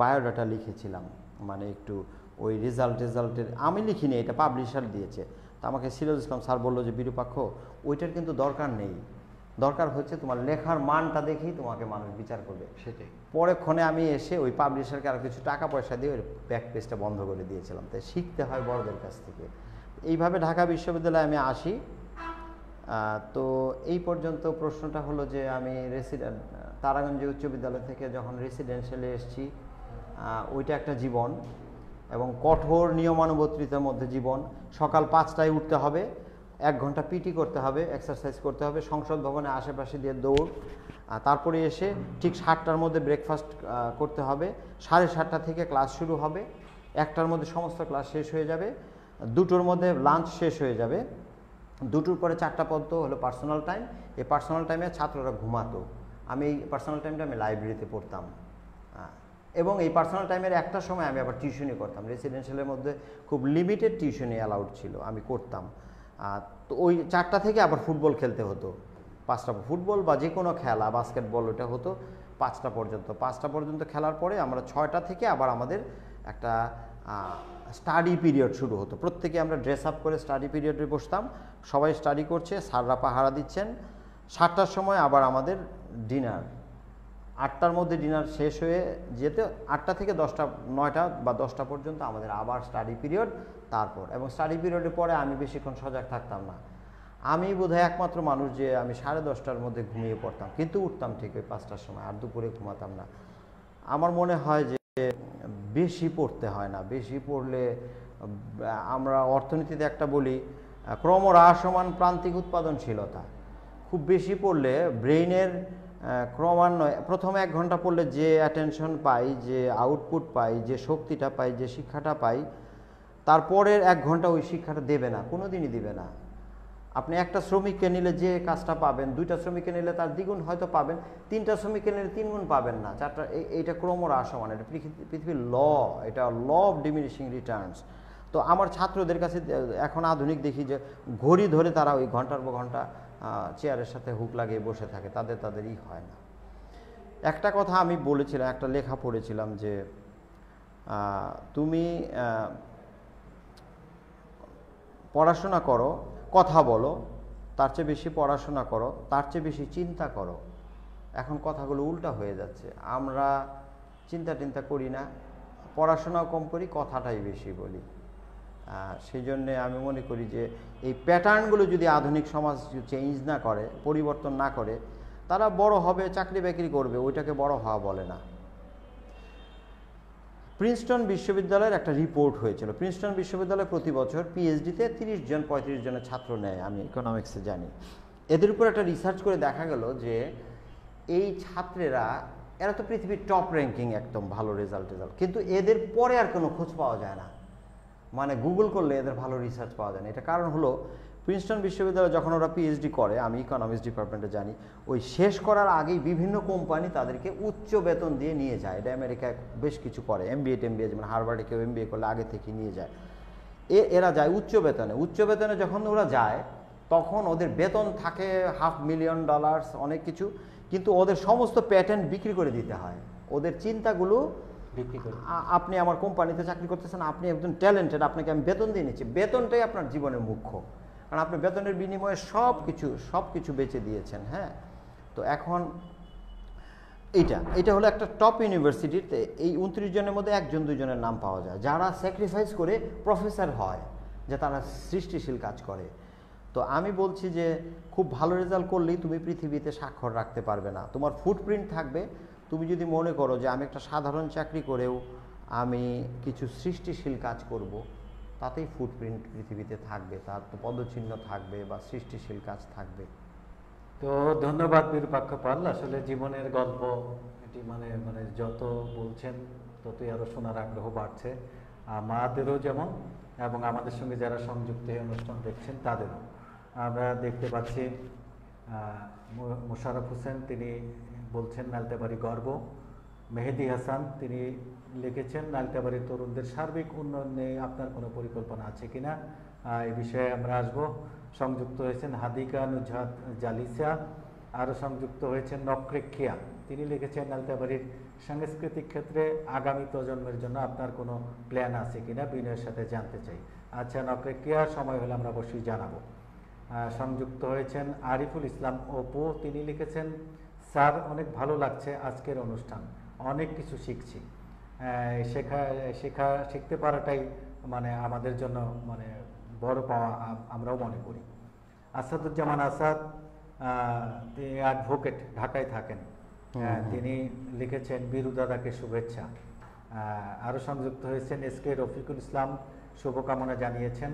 বায়োডাটা লিখেছিলাম, মানে একটু ওই রেজাল্টের আমি লিখিনি, এটা পাবলিশার দিয়েছে। তো আমাকে সিরাজুল ইসলাম স্যার বললো যে বিরূপাক্ষ ওইটার কিন্তু দরকার নেই, দরকার হচ্ছে তোমার লেখার মানটা দেখেই তোমাকে মানুষ বিচার করবে। সেটাই। পরেক্ষণে আমি এসে ওই পাবলিশারকে আরও কিছু টাকা পয়সা দিয়ে ওই ব্যাক পেজটা বন্ধ করে দিয়েছিলাম। তাই শিখতে হয় বড়দের কাছ থেকে। এইভাবে ঢাকা বিশ্ববিদ্যালয়ে আমি আসি। তো এই পর্যন্ত প্রশ্নটা হলো যে আমি তারাগঞ্জ উচ্চ বিদ্যালয় থেকে যখন রেসিডেন্সিয়ালে এসেছি, ওইটা একটা জীবন এবং কঠোর নিয়মানুবর্তিতার মধ্যে জীবন। সকাল 5টায় উঠতে হবে, 1 ঘন্টা পিটি করতে হবে, এক্সারসাইজ করতে হবে, সংসদ ভবনের আশেপাশে দিয়ে দৌড়, তারপরে এসে ঠিক 7টার মধ্যে ব্রেকফাস্ট করতে হবে, 7:30টা থেকে ক্লাস শুরু হবে, 1টার মধ্যে সমস্ত ক্লাস শেষ হয়ে যাবে, 2টোর মধ্যে লাঞ্চ শেষ হয়ে যাবে, 2টোর পরে 4টা পর্যন্ত হলো পার্সোনাল টাইম। এই পার্সোনাল টাইমে ছাত্ররা ঘুমাতো, আমি এই পার্সোনাল টাইমটা আমি লাইব্রেরিতে পড়তাম। এবং এই পার্সোনাল টাইমের একটা সময় আমি আবার টিউশনি করতাম। রেসিডেন্সিয়ালের মধ্যে খুব লিমিটেড টিউশনি অ্যালাউড ছিল, আমি করতাম। তো ওই 4টা থেকে আবার ফুটবল খেলতে হতো, 5টা ফুটবল বা যে কোনো খেলা, বাস্কেটবল, ওটা হতো 5টা পর্যন্ত। 5টা পর্যন্ত খেলার পরে আমরা 6টা থেকে আবার আমাদের একটা স্টাডি পিরিয়ড শুরু হতো। প্রত্যেকে আমরা ড্রেস আপ করে স্টাডি পিরিয়ডে বসতাম, সবাই স্টাডি করছে, স্যাররা পাহারা দিচ্ছেন। 7টার সময় আবার আমাদের ডিনার, 8টার মধ্যে ডিনার শেষ হয়ে যেতে 8টা থেকে 10টা, 9টা বা 10টা পর্যন্ত আমাদের আবার স্টাডি পিরিয়ড। তারপর এবং স্টাডি পিরিয়ডের পরে আমি বেশিক্ষণ সজাগ থাকতাম না। আমি বোধহয় একমাত্র মানুষ যে আমি 10:30টার মধ্যে ঘুমিয়ে পড়তাম, কিন্তু উঠতাম ঠিক ওই 5টার সময়, আর দুপুরে ঘুমাতাম না। আমার মনে হয় যে বেশি পড়তে হয় না, বেশি পড়লে আমরা অর্থনীতিতে একটা বলি ক্রমহ্রাসমান প্রান্তিক উৎপাদনশীলতা। খুব বেশি পড়লে ব্রেইনের ক্রমান্বয়ে প্রথম 1 ঘন্টা পড়লে যে অ্যাটেনশন পাই, যে আউটপুট পাই, যে শক্তিটা পাই, যে শিক্ষাটা পাই, তারপরের 1 ঘন্টা ওই শিক্ষাটা দেবে না, কোনো দিনই দেবে না। আপনি একটা শ্রমিককে নিলে যে কাজটা পাবেন, 2টা শ্রমিককে নিলে তার দ্বিগুণ হয়তো পাবেন, 3টা শ্রমিককে নিলে 3 গুণ পাবেন না, 4টা। এইটা ক্রমহ্রাসমান, এটা পৃথিবীর ল, এটা ল অফ ডিমিনিশিং রিটার্নস। তো আমার ছাত্রদের কাছে এখন আধুনিক দেখি যে ঘড়ি ধরে তারা ওই ঘন্টার পর ঘন্টা চেয়ারের সাথে হুক লাগিয়ে বসে থাকে, তাদেরই হয় না। একটা কথা আমি বলেছিলাম, একটা লেখা পড়েছিলাম যে তুমি পড়াশোনা করো, কথা বলো, তার চেয়ে বেশি পড়াশোনা করো, তার চেয়ে বেশি চিন্তা করো। এখন কথাগুলো উল্টা হয়ে যাচ্ছে, আমরা চিন্তা করি না, পড়াশোনাও কম করি, কথাটাই বেশি বলি। সেই জন্যে আমি মনে করি যে এই প্যাটার্নগুলো যদি আধুনিক সমাজ চেঞ্জ না করে, পরিবর্তন না করে, তারা বড় হবে, চাকরি বাকরি করবে, ওইটাকে বড় হওয়া বলে না। প্রিন্সটন বিশ্ববিদ্যালয়ের একটা রিপোর্ট হয়েছিল। প্রিন্সটন বিশ্ববিদ্যালয় প্রতি বছর পিএইচডিতে 30-35 জনের ছাত্র নেয়, আমি ইকোনমিক্সে জানি। এদের উপর একটা রিসার্চ করে দেখা গেল যে এই ছাত্রেরা, এরা তো পৃথিবীর টপ র্যাঙ্কিং, একদম ভালো রেজাল্ট, কিন্তু এদের পরে আর কোনো খোঁজ পাওয়া যায় না। মানে গুগল করলে এদের ভালো রিসার্চ পাওয়া যায় না। এটা কারণ হলো প্রিন্সটন বিশ্ববিদ্যালয়ে যখন ওরা পিএইচডি করে, আমি ইকোনমিক্স ডিপার্টমেন্টে জানি, ওই শেষ করার আগেই বিভিন্ন কোম্পানি তাদেরকে উচ্চ বেতন দিয়ে নিয়ে যায়। এটা আমেরিকায় বেশ কিছু করে, এমবিএ, যেমন হার্ভার্ডে কেউ এমবিএ করলে আগে থেকে নিয়ে যায়। এরা যায় উচ্চ বেতনে। যখন ওরা যায় তখন ওদের বেতন থাকে $500,000, অনেক কিছু, কিন্তু ওদের সমস্ত প্যাটেন্ট বিক্রি করে দিতে হয়। ওদের চিন্তাগুলো বিক্রি করে, আপনি আমার কোম্পানিতে চাকরি করতেছেন, আপনি একজন ট্যালেন্টেড, আপনাকে আমি বেতন দিয়ে নিচ্ছি, বেতনটাই আপনার জীবনের মুখ্য, কারণ আপনি বেতনের বিনিময়ে সব কিছু বেচে দিয়েছেন। হ্যাঁ, তো এখন এইটা হলো একটা টপ ইউনিভার্সিটিতে এই 29 জনের মধ্যে 1-2 জনের নাম পাওয়া যায় যারা স্যাক্রিফাইস করে প্রফেসর হয়, যে তারা সৃষ্টিশীল কাজ করে। তো আমি বলছি যে খুব ভালো রেজাল্ট করলেই তুমি পৃথিবীতে স্বাক্ষর রাখতে পারবে না, তোমার ফুটপ্রিন্ট থাকবে। তুমি যদি মনে করো যে আমি একটা সাধারণ চাকরি করেও আমি কিছু সৃষ্টিশীল কাজ করব, তাতেই ফুটপ্রিন্ট পৃথিবীতে থাকবে, তার তো পদচিহ্ন থাকবে বা সৃষ্টিশীল কাজ থাকবে। তো ধন্যবাদ বিরূপাক্ষ পাল। আসলে জীবনের গল্প এটি মানে যত বলছেন ততই আরও শোনার আগ্রহ বাড়ছে, আমাদেরও যেমন, এবং আমাদের সঙ্গে যারা সংযুক্ত হয়ে অনুষ্ঠান দেখছেন তাদেরও। আমরা দেখতে পাচ্ছি মোশাররফ হোসেন, তিনি বলছেন নালিতাবাড়ী গর্ব। মেহেদি হাসান, তিনি লিখেছেন নালিতাবাড়ির তরুণদের সার্বিক উন্নয়নে আপনার কোনো পরিকল্পনা আছে কিনা, এই বিষয়ে আমরা আসব। সংযুক্ত হয়েছেন হাদিকা নুজহাত জালিসা, আরও সংযুক্ত হয়েছেন নকরেক্ষিয়া, তিনি লিখেছেন নালিতাবাড়ির সাংস্কৃতিক ক্ষেত্রে আগামী প্রজন্মের জন্য আপনার কোনো প্ল্যান আছে কিনা বিনয়ের সাথে জানতে চাই। আচ্ছা নকরেকিয়া, সময় হলে আমরা অবশ্যই জানাবো। সংযুক্ত হয়েছেন আরিফুল ইসলাম অপু, তিনি লিখেছেন স্যার অনেক ভালো লাগছে আজকের অনুষ্ঠান, অনেক কিছু শিখছি। শিখতে পারাটাই মানে আমাদের জন্য মানে বড় পাওয়া আমরাও মনে করি। আসাদুজ্জামান আসাদ, তিনি অ্যাডভোকেট, ঢাকায় থাকেন। তিনি লিখেছেন বীরু দাদাকে শুভেচ্ছা। আরও সংযুক্ত হয়েছেন এসকে রফিকুল ইসলাম, শুভকামনা জানিয়েছেন।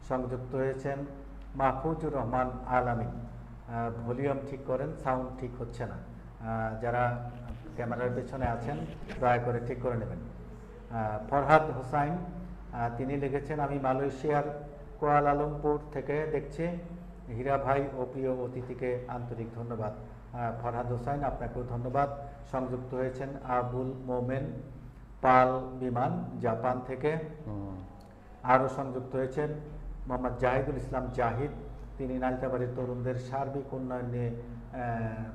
সংযুক্ত হয়েছেন মাহফুজুর রহমান আলামিন, ভলিউম ঠিক করেন, সাউন্ড ঠিক হচ্ছে না। যারা ক্যামেরার পেছনে আছেন দয়া করে ঠিক করে নেবেন। ফরহাদ হোসাইন, তিনি লিখেছেন আমি মালয়েশিয়ার কুয়ালালামপুর থেকে দেখছি। হীরা ভাই ও প্রিয় অতিথিকে আন্তরিক ধন্যবাদ। ফরহাদ হোসাইন, আপনাকেও ধন্যবাদ। সংযুক্ত হয়েছেন আবুল মোমেন পাল বিমান, জাপান থেকে। আরও সংযুক্ত হয়েছেন মোহাম্মদ জাহিদুল ইসলাম জাহিদ, তিনি নালিতাবাড়ির তরুণদের সার্বিক উন্নয়ন নিয়ে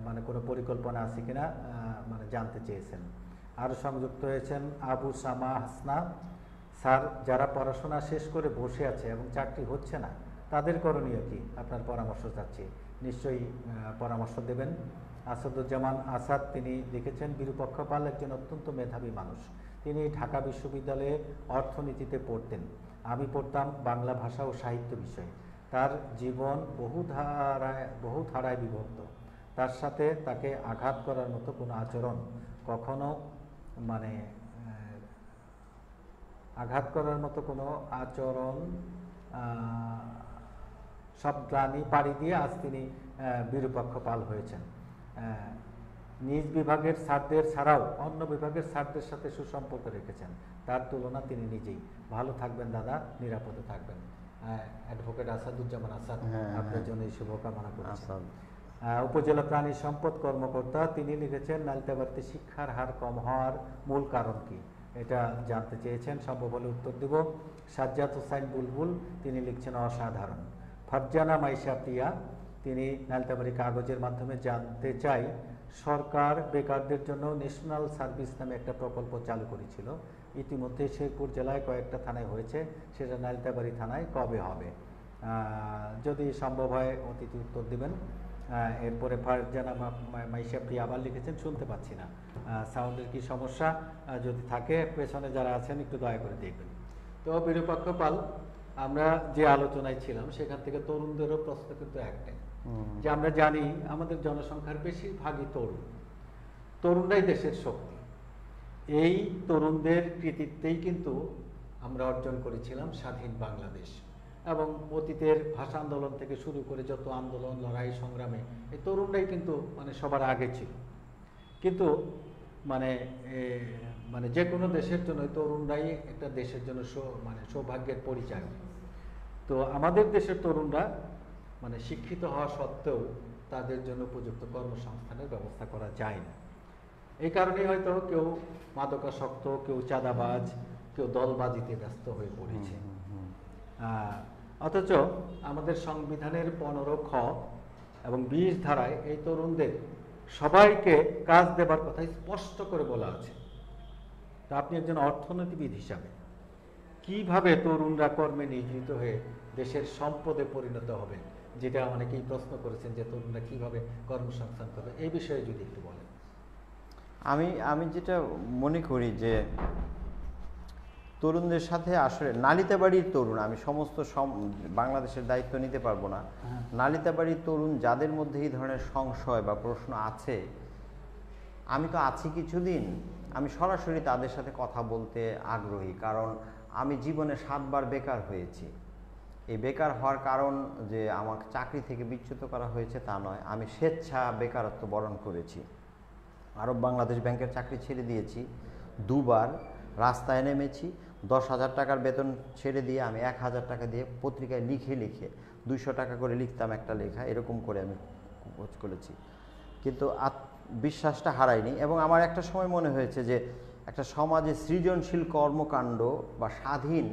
মানে কোনো পরিকল্পনা আছে কিনা মানে জানতে চেয়েছেন। আরও সংযুক্ত হয়েছেন আবু সামা হাসনা, স্যার যারা পড়াশোনা শেষ করে বসে আছে এবং চাকরি হচ্ছে না তাদের করণীয় কি, আপনার পরামর্শ চাচ্ছি, নিশ্চয়ই পরামর্শ দেবেন। আসাদুজ্জামান আসাদ, তিনি লিখেছেন বিরূপক্ষ পাল একজন অত্যন্ত মেধাবী মানুষ, তিনি ঢাকা বিশ্ববিদ্যালয়ে অর্থনীতিতে পড়তেন, আমি পড়তাম বাংলা ভাষা ও সাহিত্য বিষয়ে। তার জীবন বহু ধারায় বিভক্ত, তার সাথে তাকে আঘাত করার মতো কোনো আচরণ কখনো মানে আঘাত করার মতো কোনো আচরণ সব গ্লানি পাড়ি দিয়ে আজ তিনি বিরূপক্ষ পাল হয়েছেন। নিজ বিভাগের স্যারদের ছাড়াও অন্য বিভাগের স্যারদের সাথে সুসম্পর্ক রেখেছেন, তার তুলনা তিনি নিজেই। ভালো থাকবেন দাদা, নিরাপদে থাকবেন। অ্যাডভোকেট আসাদুজ্জামান আসাদ, আপনার জন্য এই শুভকামনা করছি। উপজেলা প্রাণী সম্পদ কর্মকর্তা, তিনি লিখেছেন নালিতাবাড়িতে শিক্ষার হার কম হওয়ার মূল কারণ কি, এটা জানতে চেয়েছেন, সম্ভব হলে উত্তর দেব। সাজ্জাদ হোসাইন বুলবুল, তিনি লিখছেন অসাধারণ। ফারজানা মাইশা প্রিয়া, তিনি নালিতাবাড়ি কাগজের মাধ্যমে জানতে চাই সরকার বেকারদের জন্য ন্যাশনাল সার্ভিস নামে একটা প্রকল্প চালু করেছিল, ইতিমধ্যে শেরপুর জেলায় কয়েকটা থানায় হয়েছে, সেটা নালিতাবাড়ি থানায় কবে হবে, যদি সম্ভব হয় অতিথি উত্তর দেবেন। এরপরে ফারজানা মাইশা প্রিয়া আবার লিখেছেন শুনতে পাচ্ছি না, সাউন্ডের কি সমস্যা, যদি থাকে পেছনে যারা আছেন একটু দয়া করে দেখবেন। তো বিরূপক্ষ পাল, আমরা যে আলোচনায় ছিলাম সেখান থেকে তরুণদেরও প্রশ্ন কিন্তু একটাই, যে আমরা জানি আমাদের জনসংখ্যার বেশিরভাগই তরুণরাই দেশের শক্তি। এই তরুণদের কৃতিত্বেই কিন্তু আমরা অর্জন করেছিলাম স্বাধীন বাংলাদেশ, এবং অতীতের ভাষা আন্দোলন থেকে শুরু করে যত আন্দোলন লড়াই সংগ্রামে এই তরুণরাই কিন্তু মানে সবার আগে ছিল। কিন্তু মানে মানে যে কোনো দেশের জন্য তরুণরাই একটা দেশের জন্য মানে সৌভাগ্যের পরিচয়। তো আমাদের দেশের তরুণরা মানে শিক্ষিত হওয়া সত্ত্বেও তাদের জন্য উপযুক্ত কর্মসংস্থানের ব্যবস্থা করা যায় না। এই কারণেই হয়তো কেউ মাদকাসক্ত, কেউ চাঁদাবাজ, কেউ দলবাজিতে ব্যস্ত হয়ে পড়েছে। অথচ আমাদের সংবিধানের 15 খ এবং 20 ধারায় এই তরুণদের সবাইকে কাজ দেবার কথা স্পষ্ট করে বলা আছে। তা আপনি একজন অর্থনীতিবিদ হিসাবে কিভাবে তরুণরা কর্মে নিয়োজিত হয়ে দেশের সম্পদে পরিণত হবেন, যেটা অনেকেই প্রশ্ন করেছেন যে তরুণরা কিভাবে কর্মসংস্থান করবে, এই বিষয়ে যদি একটু বলেন। আমি যেটা মনে করি যে তরুণদের সাথে আসলে নালিতাবাড়ির তরুণ, আমি সমস্ত বাংলাদেশের দায়িত্ব নিতে পারবো না, নালিতাবাড়ির তরুণ যাদের মধ্যে এই ধরনের সংশয় বা প্রশ্ন আছে, আমি তো আছি কিছুদিন, আমি সরাসরি তাদের সাথে কথা বলতে আগ্রহী, কারণ আমি জীবনে 7 বার বেকার হয়েছি। এই বেকার হওয়ার কারণ যে আমাকে চাকরি থেকে বিচ্যুত করা হয়েছে তা নয়, আমি স্বেচ্ছা বেকারত্ব বরণ করেছি। আরব বাংলাদেশ ব্যাংকের চাকরি ছেড়ে দিয়েছি, 2 বার রাস্তায় নেমেছি, 10,000 টাকার বেতন ছেড়ে দিয়ে আমি 1,000 টাকা দিয়ে পত্রিকায় লিখে 200 টাকা করে লিখতাম একটা লেখা, এরকম করে আমি খোঁজ করেছি, কিন্তু বিশ্বাসটা হারাইনি। এবং আমার একটা সময় মনে হয়েছে যে একটা সমাজে সৃজনশীল কর্মকাণ্ড বা স্বাধীন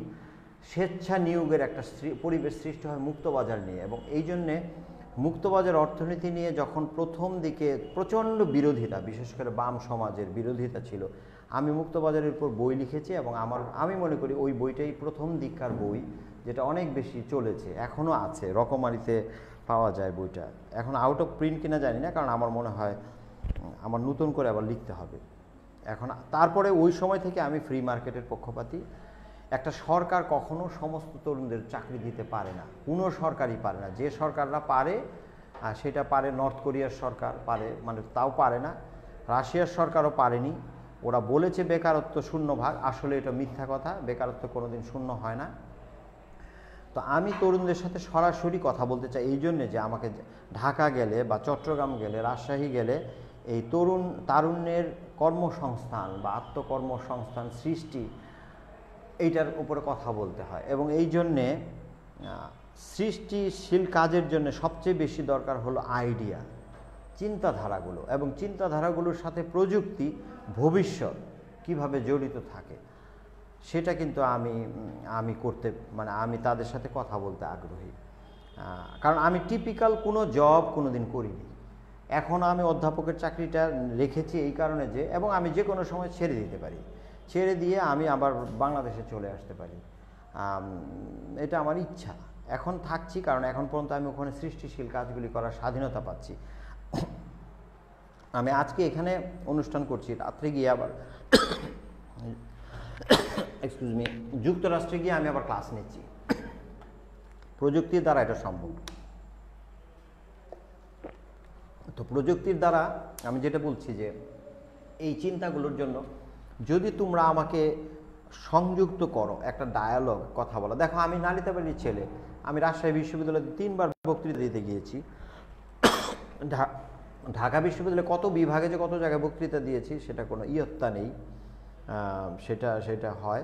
স্বেচ্ছা নিয়োগের একটা পরিবেশ সৃষ্টি হয় মুক্তবাজার নিয়ে, এবং এই জন্যে মুক্তবাজার অর্থনীতি নিয়ে যখন প্রথম দিকে প্রচণ্ড বিরোধিতা, বিশেষ করে বাম সমাজের বিরোধিতা ছিল, আমি মুক্তবাজারের উপর বই লিখেছি এবং আমি মনে করি ওই বইটাই প্রথম দিককার বই, যেটা অনেক বেশি চলেছে, এখনও আছে, রকমারিতে পাওয়া যায় বইটা। এখন আউট অফ প্রিন্ট কিনা জানি না, কারণ আমার মনে হয় আমার নতুন করে আবার লিখতে হবে এখন। তারপরে ওই সময় থেকে আমি ফ্রি মার্কেটের পক্ষপাতী। একটা সরকার কখনো সমস্ত তরুণদের চাকরি দিতে পারে না, কোনো সরকারই পারে না। যে সরকাররা পারে সেটা পারে, নর্থ কোরিয়ার সরকার পারে, মানে তাও পারে না। রাশিয়ার সরকারও পারেনি। ওরা বলেছে বেকারত্ব শূন্য ভাগ, আসলে এটা মিথ্যা কথা, বেকারত্ব কোনোদিন শূন্য হয় না। তো আমি তরুণদের সাথে সরাসরি কথা বলতে চাই এই জন্যে যে আমাকে ঢাকা গেলে বা চট্টগ্রাম গেলে, রাজশাহী গেলে এই তারুণ্যের কর্মসংস্থান বা আত্মকর্মসংস্থান সৃষ্টি, এইটার উপরে কথা বলতে হয়। এবং এই জন্যে সৃষ্টিশীল কাজের জন্য সবচেয়ে বেশি দরকার হলো আইডিয়া, চিন্তাধারাগুলো, এবং চিন্তাধারাগুলোর সাথে প্রযুক্তি, ভবিষ্যৎ কিভাবে জড়িত থাকে, সেটা কিন্তু আমি তাদের সাথে কথা বলতে আগ্রহী। কারণ আমি টিপিক্যাল কোনো জব কোনোদিন করিনি। এখন আমি অধ্যাপকের চাকরিটা রেখেছি এই কারণে যে, এবং আমি যে কোনো সময় ছেড়ে দিতে পারি, ছেড়ে দিয়ে আমি আবার বাংলাদেশে চলে আসতে পারি, এটা আমার ইচ্ছা। এখন থাকছি কারণ এখন পর্যন্ত আমি ওখানে সৃষ্টিশীল কাজগুলি করার স্বাধীনতা পাচ্ছি। আমি আজকে এখানে অনুষ্ঠান করছি, রাত্রে গিয়ে আবার এক্সকিউজ মি, যুক্তরাষ্ট্রে গিয়ে আমি আবার ক্লাস নিচ্ছি। প্রযুক্তির দ্বারা এটা সম্ভব। তো প্রযুক্তির দ্বারা আমি যেটা বলছি যে এই চিন্তাগুলোর জন্য যদি তোমরা আমাকে সংযুক্ত করো, একটা ডায়ালগ, কথা বলা। দেখো, আমি নালিতাবাড়ির ছেলে, আমি রাজশাহী বিশ্ববিদ্যালয়ে 3 বার বক্তৃতা দিতে গিয়েছি। ঢাকা বিশ্ববিদ্যালয়ে কত বিভাগে যে কত জায়গায় বক্তৃতা দিয়েছি সেটা কোনো ইয়ত্তা নেই, সেটা হয়।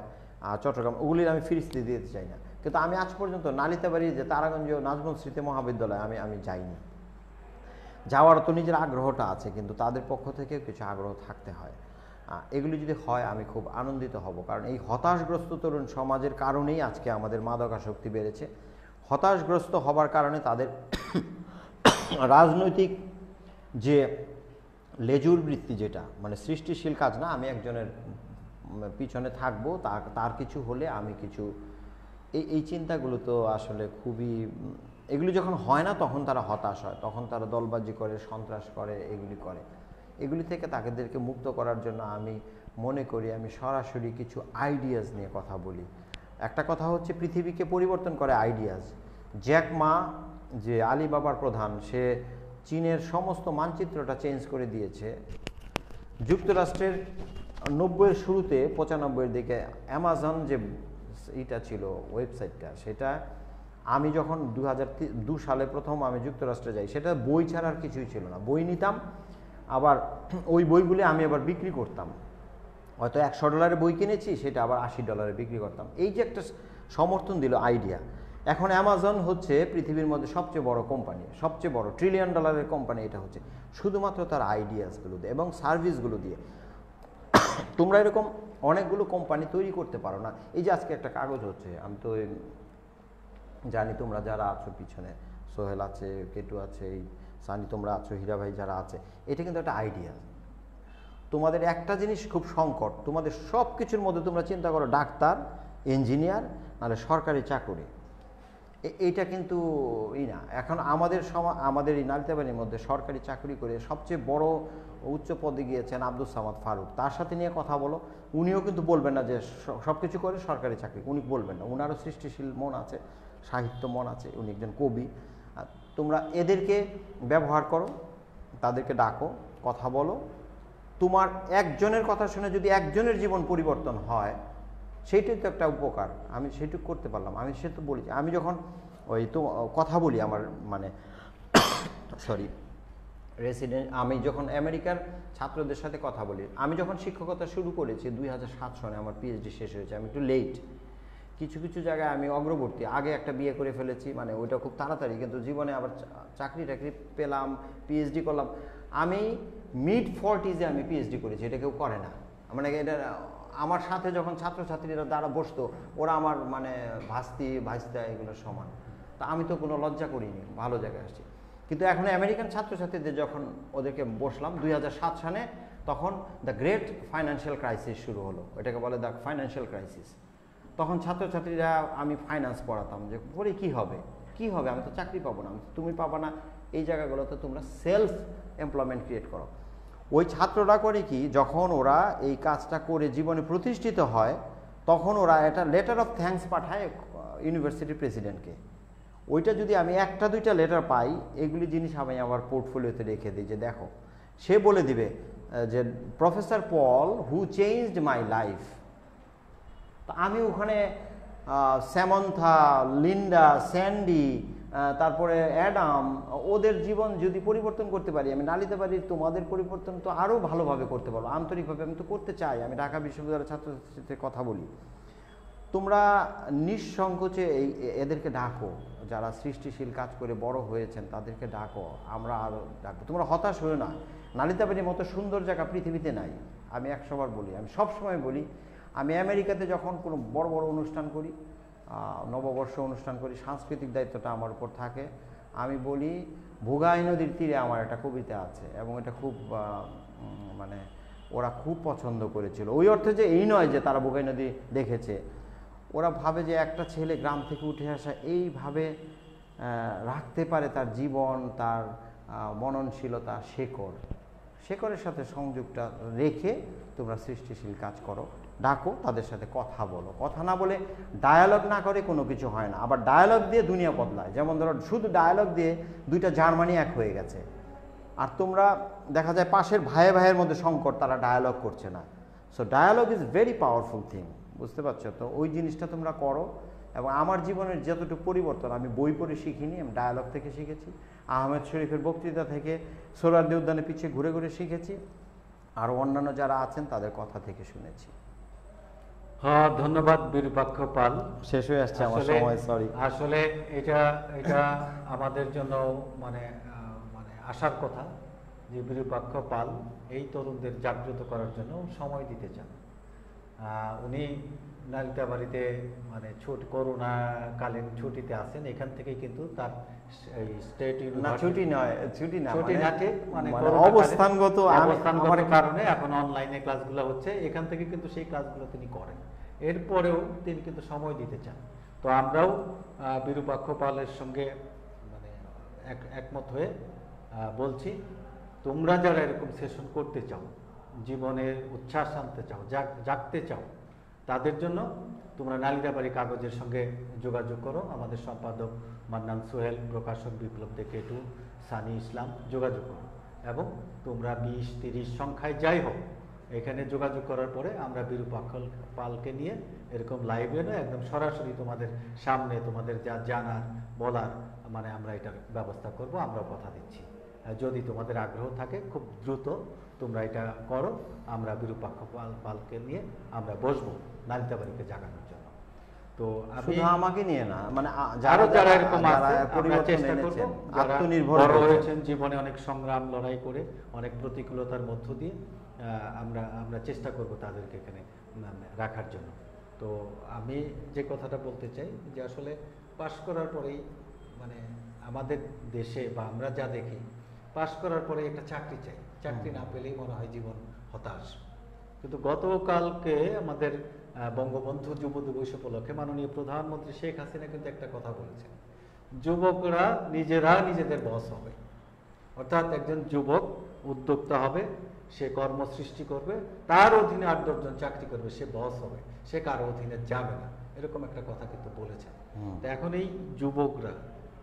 চট্টগ্রাম, ওগুলির আমি ফিরিস্তি দিতে চাই না। কিন্তু আমি আজ পর্যন্ত নালিতাবাড়ি যে তারাগঞ্জ নাজমুল স্মৃতি মহাবিদ্যালয় আমি যাইনি। যাওয়ার তো নিজের আগ্রহটা আছে, কিন্তু তাদের পক্ষ থেকে কিছু আগ্রহ থাকতে হয়। এগুলি যদি হয় আমি খুব আনন্দিত হব, কারণ এই হতাশগ্রস্ত তরুণ সমাজের কারণেই আজকে আমাদের মাদকাসক্তি বেড়েছে। হতাশগ্রস্ত হবার কারণে তাদের রাজনৈতিক যে লেজুর বৃত্তি, যেটা মানে সৃষ্টিশীল কাজ না, আমি একজনের পিছনে থাকবো, তার কিছু হলে আমি কিছু, এই চিন্তাগুলো তো আসলে খুবই, এগুলি যখন হয় না তখন তারা হতাশ হয়, তখন তারা দলবাজি করে, সন্ত্রাস করে, এগুলি করে। এগুলি থেকে তাদেরকে মুক্ত করার জন্য আমি মনে করি আমি সরাসরি কিছু আইডিয়াস নিয়ে কথা বলি। একটা কথা হচ্ছে পৃথিবীকে পরিবর্তন করে আইডিয়াস। জ্যাক মা, যে আলিবাবার প্রধান, সে চীনের সমস্ত মানচিত্রটা চেঞ্জ করে দিয়েছে। যুক্তরাষ্ট্রের 90-এর শুরুতে, 95-এর দিকে অ্যামাজন যে এটা ছিল ওয়েবসাইটটা, সেটা আমি যখন 2002 সালে প্রথম আমি যুক্তরাষ্ট্রে যাই, সেটা বই ছাড়ার কিছুই ছিল না। বই নিতাম, আবার ওই বইগুলি আমি আবার বিক্রি করতাম। হয়তো $100 বই কিনেছি, সেটা আবার $80 বিক্রি করতাম। এই যে একটা সমর্থন দিল আইডিয়া। এখন অ্যামাজন হচ্ছে পৃথিবীর মধ্যে সবচেয়ে বড় কোম্পানি, সবচেয়ে বড় $1 ট্রিলিয়ন কোম্পানি। এটা হচ্ছে শুধুমাত্র তার আইডিয়াসগুলো দিয়ে এবং সার্ভিসগুলো দিয়ে। তোমরা এরকম অনেকগুলো কোম্পানি তৈরি করতে পারো না। এই যে আজকে একটা কাগজ হচ্ছে, আমি তো জানি তোমরা যারা আছো পিছনে, সোহেল আছে, কেটু আছে, এই সানি, তোমরা আছো, হীরা ভাই যারা আছে, এটা কিন্তু একটা আইডিয়া। তোমাদের একটা জিনিস খুব সংকট, তোমাদের সব কিছুর মধ্যে তোমরা চিন্তা করো ডাক্তার, ইঞ্জিনিয়ার, নাহলে সরকারি চাকরি। এইটা কিন্তু না। এখন আমাদের এই নালিতাবাড়ির মধ্যে সরকারি চাকরি করে সবচেয়ে বড় উচ্চ পদে গিয়েছেন আব্দুস সামাদ ফারুক। তার সাথে নিয়ে কথা বলো, উনিও কিন্তু বলবেন না যে সব কিছু করে সরকারি চাকরি, উনি বলবেন না। উনারও সৃষ্টিশীল মন আছে, সাহিত্য মন আছে, উনি একজন কবি। তোমরা এদেরকে ব্যবহার করো, তাদেরকে ডাকো, কথা বলো। তোমার একজনের কথা শুনে যদি একজনের জীবন পরিবর্তন হয়, সেইটাই তো একটা উপকার। আমি সেইটুকু করতে পারলাম। আমি সে তো বলি, আমি যখন কথা বলি আমার আমি যখন আমেরিকার ছাত্রদের সাথে কথা বলি, আমি যখন শিক্ষকতা শুরু করেছি 2007 সনে, আমার পিএইচডি শেষ হয়েছে। আমি একটু লেট, কিছু জায়গায় আমি অগ্রবর্তী, আগে একটা বিয়ে করে ফেলেছি, মানে ওইটা খুব তাড়াতাড়ি, কিন্তু জীবনে আবার চাকরি পেলাম, পিএইচডি করলাম। আমি mid-40s আমি পিএইচডি করেছি, এটা কেউ করে না। মানে এটা আমার সাথে যখন ছাত্রছাত্রীরা দ্বারা বসতো, ওরা আমার মানে ভাস্তা এগুলো সমান। তা আমি তো কোনো লজ্জা করিনি, ভালো জায়গায় আসছি। কিন্তু এখন আমেরিকান ছাত্রছাত্রীদের যখন ওদেরকে বসলাম 2007 সালে, তখন দ্য গ্রেট ফাইন্যান্সিয়াল ক্রাইসিস শুরু হলো, এটাকে বলে দ্য ফাইন্যান্সিয়াল ক্রাইসিস। তখন ছাত্রছাত্রীরা, আমি ফাইন্যান্স পড়াতাম, যে পড়ে কী হবে, আমি তো চাকরি পাবো না। তুমি পাবা না, এই জায়গাগুলোতে তোমরা সেলফ এমপ্লয়মেন্ট ক্রিয়েট করো। ওই ছাত্ররা করে কি, যখন ওরা এই কাজটা করে জীবনে প্রতিষ্ঠিত হয়, তখন ওরা একটা লেটার অফ থ্যাঙ্কস পাঠায় ইউনিভার্সিটির প্রেসিডেন্টকে। ওইটা যদি আমি একটা দুইটা লেটার পাই, এগুলি জিনিস আমি আমার পোর্টফোলিওতে রেখে দিই, যে দেখো, সে বলে দিবে যে professor Paul who changed my life. তা আমি ওখানে স্যামন্থা, লিন্ডা, স্যান্ডি, তারপরে অ্যাডাম, ওদের জীবন যদি পরিবর্তন করতে পারি, আমি নালিতাবাড়ির তোমাদের পরিবর্তন তো আরও ভালোভাবে করতে পারবো, আন্তরিকভাবে আমি তো করতে চাই। আমি ঢাকা বিশ্ববিদ্যালয়ের ছাত্রছাত্রীদের কথা বলি, তোমরা নিঃসংকোচে এদেরকে ডাকো, যারা সৃষ্টিশীল কাজ করে বড় হয়েছেন তাদেরকে ডাকো, আমরা আরও ডাকবো। তোমরা হতাশ হয়ে না, নালিতাবাড়ির মতো সুন্দর জায়গা পৃথিবীতে নাই। আমি 100 বার বলি, আমি সবসময় বলি, আমি আমেরিকাতে যখন কোনো বড় বড় অনুষ্ঠান করি, নববর্ষ অনুষ্ঠান করি, সাংস্কৃতিক দায়িত্বটা আমার উপর থাকে, আমি বলি ভোগাই নদীর তীরে আমার একটা কবিতা আছে, এবং এটা খুব মানে ওরা খুব পছন্দ করেছিল। ওই অর্থে যে এই নয় যে তারা ভোগাই নদী দেখেছে, ওরা ভাবে যে একটা ছেলে গ্রাম থেকে উঠে আসা এইভাবে রাখতে পারে তার জীবন, তার মননশীলতা, শেকড়ের সাথে সংযোগটা রেখে তোমরা সৃষ্টিশীল কাজ করো, ডাকো, তাদের সাথে কথা বলো। কথা না বলে, ডায়ালগ না করে কোনো কিছু হয় না। আবার ডায়ালগ দিয়ে দুনিয়া বদলায়, যেমন ধরো শুধু ডায়ালগ দিয়ে দুইটা জার্মানি এক হয়ে গেছে, আর তোমরা দেখা যায় পাশের ভাইয়ের মধ্যে সংকট, তারা ডায়ালগ করছে না। So dialogue is very powerful thing, বুঝতে পারছো তো? ওই জিনিসটা তোমরা করো। এবং আমার জীবনের যতটুকু পরিবর্তন আমি বই পড়ে শিখিনি, আমি ডায়ালগ থেকে শিখেছি, আহমেদ শরীফের বক্তৃতা থেকে, সোহরাওয়ার্দী উদ্যানে পিছিয়ে ঘুরে ঘুরে শিখেছি, আর অন্যান্য যারা আছেন তাদের কথা থেকে শুনেছি। হ্যাঁ, ধন্যবাদ বিরূপাক্ষ পাল। শেষ হয়ে আসছে আমার সময়, সরি। আসলে এটা আমাদের জন্য মানে আশার কথা যে বিরূপাক্ষ পাল এই তরুণদের জাগ্রত করার জন্য সময় দিতে চান। উনি নালিতাবাড়িতে মানে করোনাকালীন ছুটিতে আসেন, এখান থেকে কিন্তু তার স্টেট ছুটি না মানে অবস্থানগত কারণে এখন অনলাইনে ক্লাসগুলো হচ্ছে, এখান থেকে কিন্তু সেই ক্লাসগুলো তিনি করেন। এরপরেও তিনি কিন্তু সময় দিতে চান। তো আমরাও বিরূপাক্ষ পালের সঙ্গে মানে একমত হয়ে বলছি, তোমরা যারা এরকম সেশন করতে চাও, জীবনের উচ্ছ্বাস আনতে চাও, জাগতে চাও, তাদের জন্য তোমরা নালিতাবাড়ি কাগজের সঙ্গে যোগাযোগ করো। আমাদের সম্পাদক মান্নান সোহেল, প্রকাশক বিপ্লব ডেকেটু, সানি ইসলাম, যোগাযোগ করো। এবং তোমরা 20-30 সংখ্যায় যাই হোক, এখানে যোগাযোগ করার পরে আমরা বিরূপাক্ষ পালকে নিয়ে এরকম লাইভে নয়, একদম সরাসরি তোমাদের সামনে তোমাদের যা জানার বলার মানে আমরা এটার ব্যবস্থা করব। আমরা কথা দিচ্ছি, যদি তোমাদের আগ্রহ থাকে খুব দ্রুত তোমরা এটা করো। আমরা বিরূপাক্ষ পালকে নিয়ে আমরা বসবো নালিতাবাড়িকে জাগানোর জন্য। তো শুধু আমাকে নিয়ে না, মানে যারা এরকম আছে, আমরা চেষ্টা করব, আত্মনির্ভর হয়েছেন জীবনে অনেক সংগ্রাম লড়াই করে, অনেক প্রতিকূলতার মধ্য দিয়ে আমরা চেষ্টা করব তাদেরকে এখানে রাখার জন্য। তো আমি যে কথাটা বলতে চাই যে আসলে পাশ করার পরেই মানে আমাদের দেশে বা আমরা যা দেখি, পাশ করার পরে একটা চাকরি চাই, চাকরি না পেলেই মনে হয় জীবন হতাশ। কিন্তু গতকালকে আমাদের বঙ্গবন্ধু যুব দিবস উপলক্ষে মাননীয় প্রধানমন্ত্রী শেখ হাসিনা কিন্তু একটা কথা বলেছেন, যুবকরা নিজেরা নিজেদের বস হবে। অর্থাৎ একজন যুবক উদ্যোক্তা হবে, সে কর্ম সৃষ্টি করবে, তার অধীনে 8-10 জন চাকরি করবে, সে বস হবে, সে কারো অধীনে যাবে না, এরকম একটা কথা কিন্তু বলেছেন। তো এখন এই যুবকরা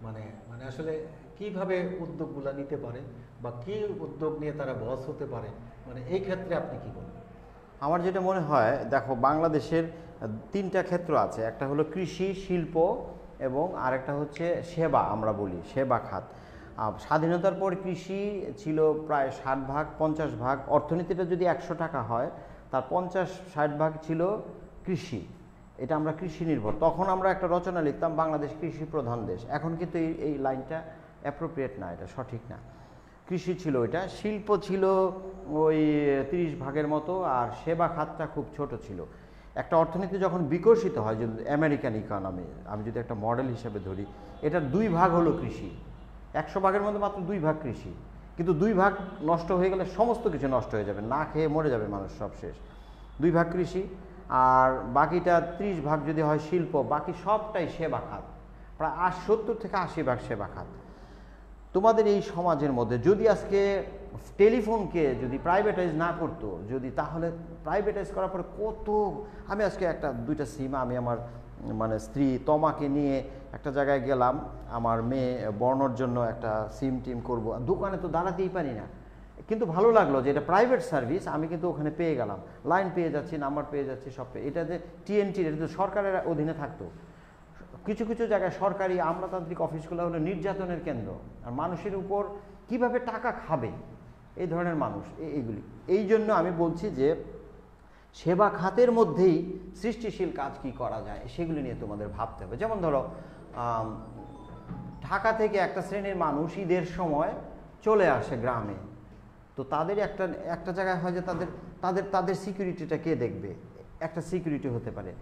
মানে আসলে কিভাবে উদ্যোগগুলা নিতে পারে বা কি উদ্যোগ নিয়ে তারা বস হতে পারে, মানে এই ক্ষেত্রে আপনি কি বলেন? আমার যেটা মনে হয়, দেখো বাংলাদেশের 3টা ক্ষেত্র আছে, একটা হলো কৃষি, শিল্প এবং আরেকটা হচ্ছে সেবা, আমরা বলি সেবা খাত। স্বাধীনতার পর কৃষি ছিল প্রায় 60 ভাগ 50 ভাগ, অর্থনীতিটা যদি 100 টাকা হয় তার 50-60 ভাগ ছিল কৃষি। এটা আমরা কৃষি নির্ভর। তখন আমরা একটা রচনা লিখতাম, বাংলাদেশ কৃষি প্রধান দেশ। এখন কিন্তু এই লাইনটা অ্যাপ্রোপ্রিয়েট না, এটা সঠিক না। কৃষি ছিল এটা, শিল্প ছিল ওই 30 ভাগের মতো, আর সেবা খাতটা খুব ছোট ছিল। একটা অর্থনীতি যখন বিকশিত হয়, যদি আমেরিকান ইকোনমি আমি যদি একটা মডেল হিসেবে ধরি, এটার 2 ভাগ হলো কৃষি, 100 ভাগের মধ্যে মাত্র 2 ভাগ কৃষি, কিন্তু 2 ভাগ নষ্ট হয়ে গেলে সমস্ত কিছু নষ্ট হয়ে যাবে, না খেয়ে মরে যাবে মানুষ, সব শেষ। 2 ভাগ কৃষি, আর বাকিটা 30 ভাগ যদি হয় শিল্প, বাকি সবটাই সেবা খাত, প্রায় 70 থেকে 80 ভাগ সেবা খাত। তোমাদের এই সমাজের মধ্যে যদি আজকে টেলিফোনকে যদি প্রাইভেটাইজ না করতো, যদি, তাহলে প্রাইভেটাইজ করার পরে কত, আমি আজকে একটা 2টা সিম আমি আমার মানে স্ত্রী তমাকে নিয়ে একটা জায়গায় গেলাম, আমার মেয়ে বর্ণর জন্য একটা সিম টিম করবো, দোকানে তো দাঁড়াতেই পারি না, কিন্তু ভালো লাগলো যে এটা প্রাইভেট সার্ভিস, আমি কিন্তু ওখানে পেয়ে গেলাম, লাইন পেয়ে যাচ্ছি, নাম্বার পেয়ে যাচ্ছি, সব পেয়ে। এটা যে টিএনটি, এটা তো সরকারের অধীনে থাকতো। কিছু কিছু জায়গায় সরকারি আমলাতান্ত্রিক অফিসগুলো হলো নির্যাতনের কেন্দ্র, আর মানুষের উপর কিভাবে টাকা খাবে এই ধরনের মানুষ, এইগুলি। এই জন্য আমি বলছি যে সেবা খাতের মধ্যেই সৃষ্টিশীল কাজ কি করা যায় সেগুলি নিয়ে তোমাদের ভাবতে হবে। যেমন ধরো ঢাকা থেকে একটা শ্রেণীর মানুষ ঈদের সময় চলে আসে গ্রামে, তো তাদের একটা জায়গায় হয় যে তাদের সিকিউরিটিটা কে দেখবে, একটা সিকিউরিটি হতে পারে।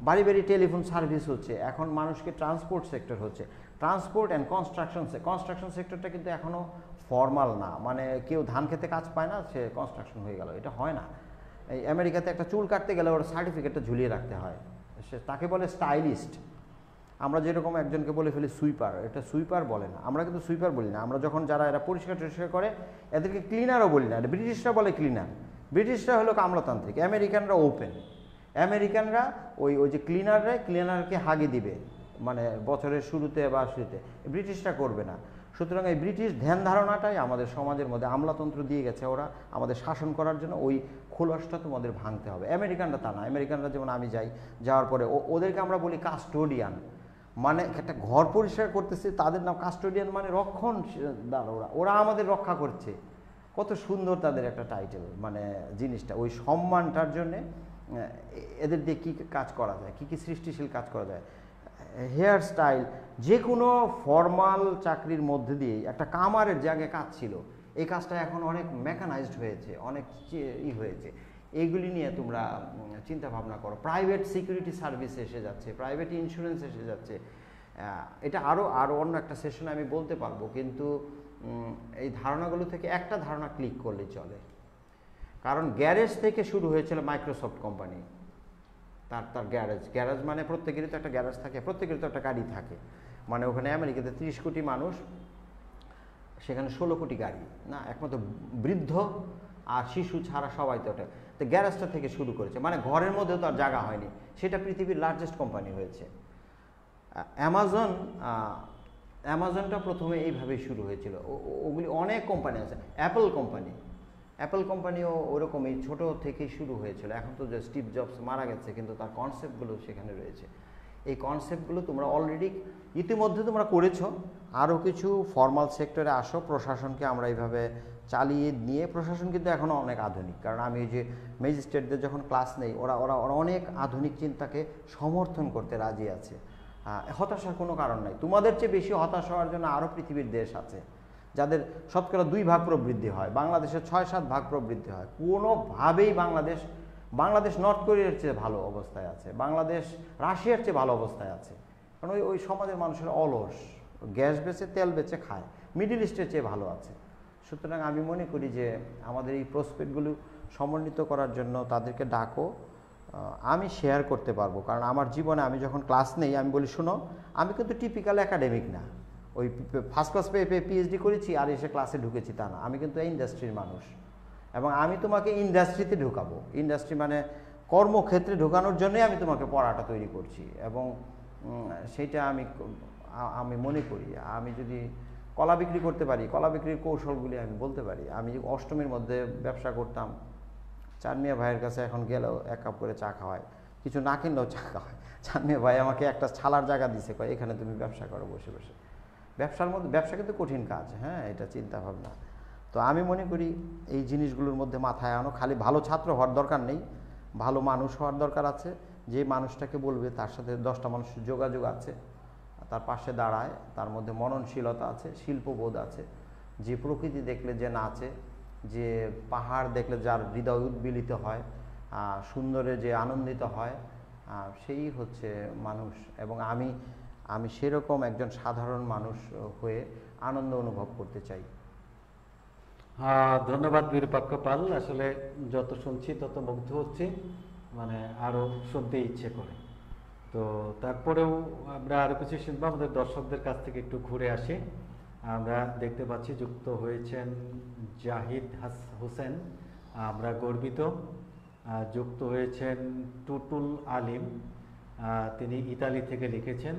বাড়ি বাড়ি টেলিফোন সার্ভিস হচ্ছে, এখন মানুষকে ট্রান্সপোর্ট সেক্টর হচ্ছে, ট্রান্সপোর্ট অ্যান্ড কনস্ট্রাকশন সেক্টরটা কিন্তু এখনও ফর্মাল না, মানে কেউ ধান খেতে কাজ পায় না, সে কনস্ট্রাকশন হয়ে গেল, এটা হয় না। এই আমেরিকাতে একটা চুল কাটতে গেলে ওর সার্টিফিকেটটা ঝুলিয়ে রাখতে হয়, সে তাকে বলে স্টাইলিস্ট। আমরা যেরকম একজনকে বলে ফেলি সুইপার, এটা সুইপার বলে না, আমরা কিন্তু সুইপার বলি না, আমরা যখন যারা এরা পরিষ্কার টরিষ্কার করে এদেরকে ক্লিনারও বলি না, ব্রিটিশরা বলে ক্লিনার। ব্রিটিশরা হলো আমলাতান্ত্রিক, আমেরিকানরা ওপেন। আমেরিকানরা ওই যে ক্লিনারকে হাগি দিবে, মানে বছরের শুরুতে বা শুরুতে, ব্রিটিশরা করবে না। সুতরাং এই ব্রিটিশ ধ্যান ধারণাটাই আমাদের সমাজের মধ্যে আমলাতন্ত্র দিয়ে গেছে, ওরা আমাদের শাসন করার জন্য ওই খোলসটা তোমাদের ভাঙতে হবে। আমেরিকানরা তা না, আমেরিকানরা যেমন আমি যাওয়ার পরে ওদেরকে আমরা বলি কাস্টোডিয়ান, মানে একটা ঘর পরিষ্কার করতেছে, তাদের নাম কাস্টোডিয়ান, মানে রক্ষণ ওরা আমাদের রক্ষা করছে। কত সুন্দর তাদের একটা টাইটেল, মানে জিনিসটা, ওই সম্মানটার জন্যে এদের দিয়ে কী কাজ করা যায়, কী সৃষ্টিশীল কাজ করা যায়। হেয়ার স্টাইল, যে কোনো ফর্মাল চাকরির মধ্যে দিয়ে একটা কামারের জায়গায় কাজ ছিল, এই কাজটা এখন অনেক মেকানাইজড হয়েছে, অনেক হয়েছে। এইগুলি নিয়ে তোমরা চিন্তা ভাবনা করো। প্রাইভেট সিকিউরিটি সার্ভিস এসে যাচ্ছে, প্রাইভেট ইন্স্যুরেন্স এসে যাচ্ছে, এটা আরও অন্য একটা সেশনে আমি বলতে পারবো, কিন্তু এই ধারণাগুলো থেকে একটা ধারণা ক্লিক করলে চলে। কারণ গ্যারেজ থেকে শুরু হয়েছিল মাইক্রোসফট কোম্পানি, তার গ্যারেজ মানে প্রত্যেকেরই তো একটা গ্যারেজ থাকে, প্রত্যেকেরই তো একটা গাড়ি থাকে, মানে ওখানে আমেরিকাতে 30 কোটি মানুষ, সেখানে 16 কোটি গাড়ি, না একমাত্র বৃদ্ধ আর শিশু ছাড়া সবাই তো ওটা, তো গ্যারেজটা থেকে শুরু করেছে, মানে ঘরের মধ্যেও তো আর জায়গা হয়নি, সেটা পৃথিবীর লার্জেস্ট কোম্পানি হয়েছে। অ্যামাজনটা প্রথমে এইভাবেই শুরু হয়েছিল, ওগুলি অনেক কোম্পানি আছে, অ্যাপল কোম্পানিও ওরকমই ছোট থেকেই শুরু হয়েছিল। এখন তো যে স্টিভ জবস মারা গেছে, কিন্তু তার কনসেপ্টগুলো সেখানে রয়েছে। এই কনসেপ্টগুলো তোমরা অলরেডি ইতিমধ্যে তোমরা করেছো। আরও কিছু ফর্মাল সেক্টরে আসো, প্রশাসনকে আমরা এইভাবে চালিয়ে নিয়ে, প্রশাসন কিন্তু এখনও অনেক আধুনিক, কারণ আমি এই যে ম্যাজিস্ট্রেটদের যখন ক্লাস নেই, ওরা অনেক আধুনিক চিন্তাকে সমর্থন করতে রাজি আছে। হতাশার কোনো কারণ নাই, তোমাদের চেয়ে বেশি হতাশ হওয়ার জন্য আরও পৃথিবীর দেশ আছে যাদের শতকরা 2 ভাগ প্রবৃদ্ধি হয়, বাংলাদেশের 6-7 ভাগ প্রবৃদ্ধি হয়। কোনোভাবেই বাংলাদেশ নর্থ কোরিয়ার চেয়ে ভালো অবস্থায় আছে, বাংলাদেশ রাশিয়ার চেয়ে ভালো অবস্থায় আছে, কারণ ওই সমাজের মানুষের অলস, গ্যাস বেচে তেল বেচে খায়, মিডল ইস্টের চেয়ে ভালো আছে। সুতরাং আমি মনে করি যে আমাদের এই প্রসপেক্টগুলো সমন্বিত করার জন্য তাদেরকে ডাকো, আমি শেয়ার করতে পারবো, কারণ আমার জীবনে আমি যখন ক্লাস নেই, আমি বলি শোনো, আমি কিন্তু টিপিক্যাল একাডেমিক না, ওই ফার্স্ট ক্লাস পেয়ে পিএইচডি করেছি আর এসে ক্লাসে ঢুকেছি তা না, আমি কিন্তু ইন্ডাস্ট্রির মানুষ, এবং আমি তোমাকে ইন্ডাস্ট্রিতে ঢুকাবো। ইন্ডাস্ট্রি মানে কর্মক্ষেত্রে ঢোকানোর জন্যই আমি তোমাকে পড়াটা তৈরি করছি, এবং সেইটা আমি মনে করি আমি যদি কলা বিক্রি করতে পারি, কলা বিক্রির কৌশলগুলি আমি বলতে পারি। আমি অষ্টমীর মধ্যে ব্যবসা করতাম, চানমিয়া ভাইয়ের কাছে এখন গেলেও 1 কাপ করে চা খাওয়ায়, কিছু না কিনলেও চা খাওয়ায়। চানমিয়া ভাই আমাকে একটা ছালার জায়গা দিছে, কয় এখানে তুমি ব্যবসা করো বসে বসে। ব্যবসা কিন্তু কঠিন কাজ, হ্যাঁ, এটা চিন্তা ভাবনা। তো আমি মনে করি এই জিনিসগুলোর মধ্যে মাথায় আনো। খালি ভালো ছাত্র হওয়ার দরকার নেই, ভালো মানুষ হওয়ার দরকার আছে, যে মানুষটাকে বলবে তার সাথে 10টা মানুষ যোগাযোগ আছে, তার পাশে দাঁড়ায়, তার মধ্যে মননশীলতা আছে, শিল্পবোধ আছে, যে প্রকৃতি দেখলে যে নাচে, যে পাহাড় দেখলে যার হৃদয় উদ্বেলিত হয়, সুন্দরে যে আনন্দিত হয়, সেই হচ্ছে মানুষ। এবং আমি সেরকম একজন সাধারণ মানুষ হয়ে আনন্দ অনুভব করতে চাই। ধন্যবাদ বিরূপাক্ষ পাল। আসলে যত শুনছি তত মুগ্ধ হচ্ছি, মানে আরো শুনতে ইচ্ছে করে। তো তারপরেও আমরা আরো কিছু শুনবো, আমাদের দর্শকদের কাছ থেকে একটু ঘুরে আসি। আমরা দেখতে পাচ্ছি যুক্ত হয়েছেন জাহিদ হোসেন, আমরা গর্বিত। যুক্ত হয়েছেন টুটুল আলিম, তিনি ইতালি থেকে লিখেছেন।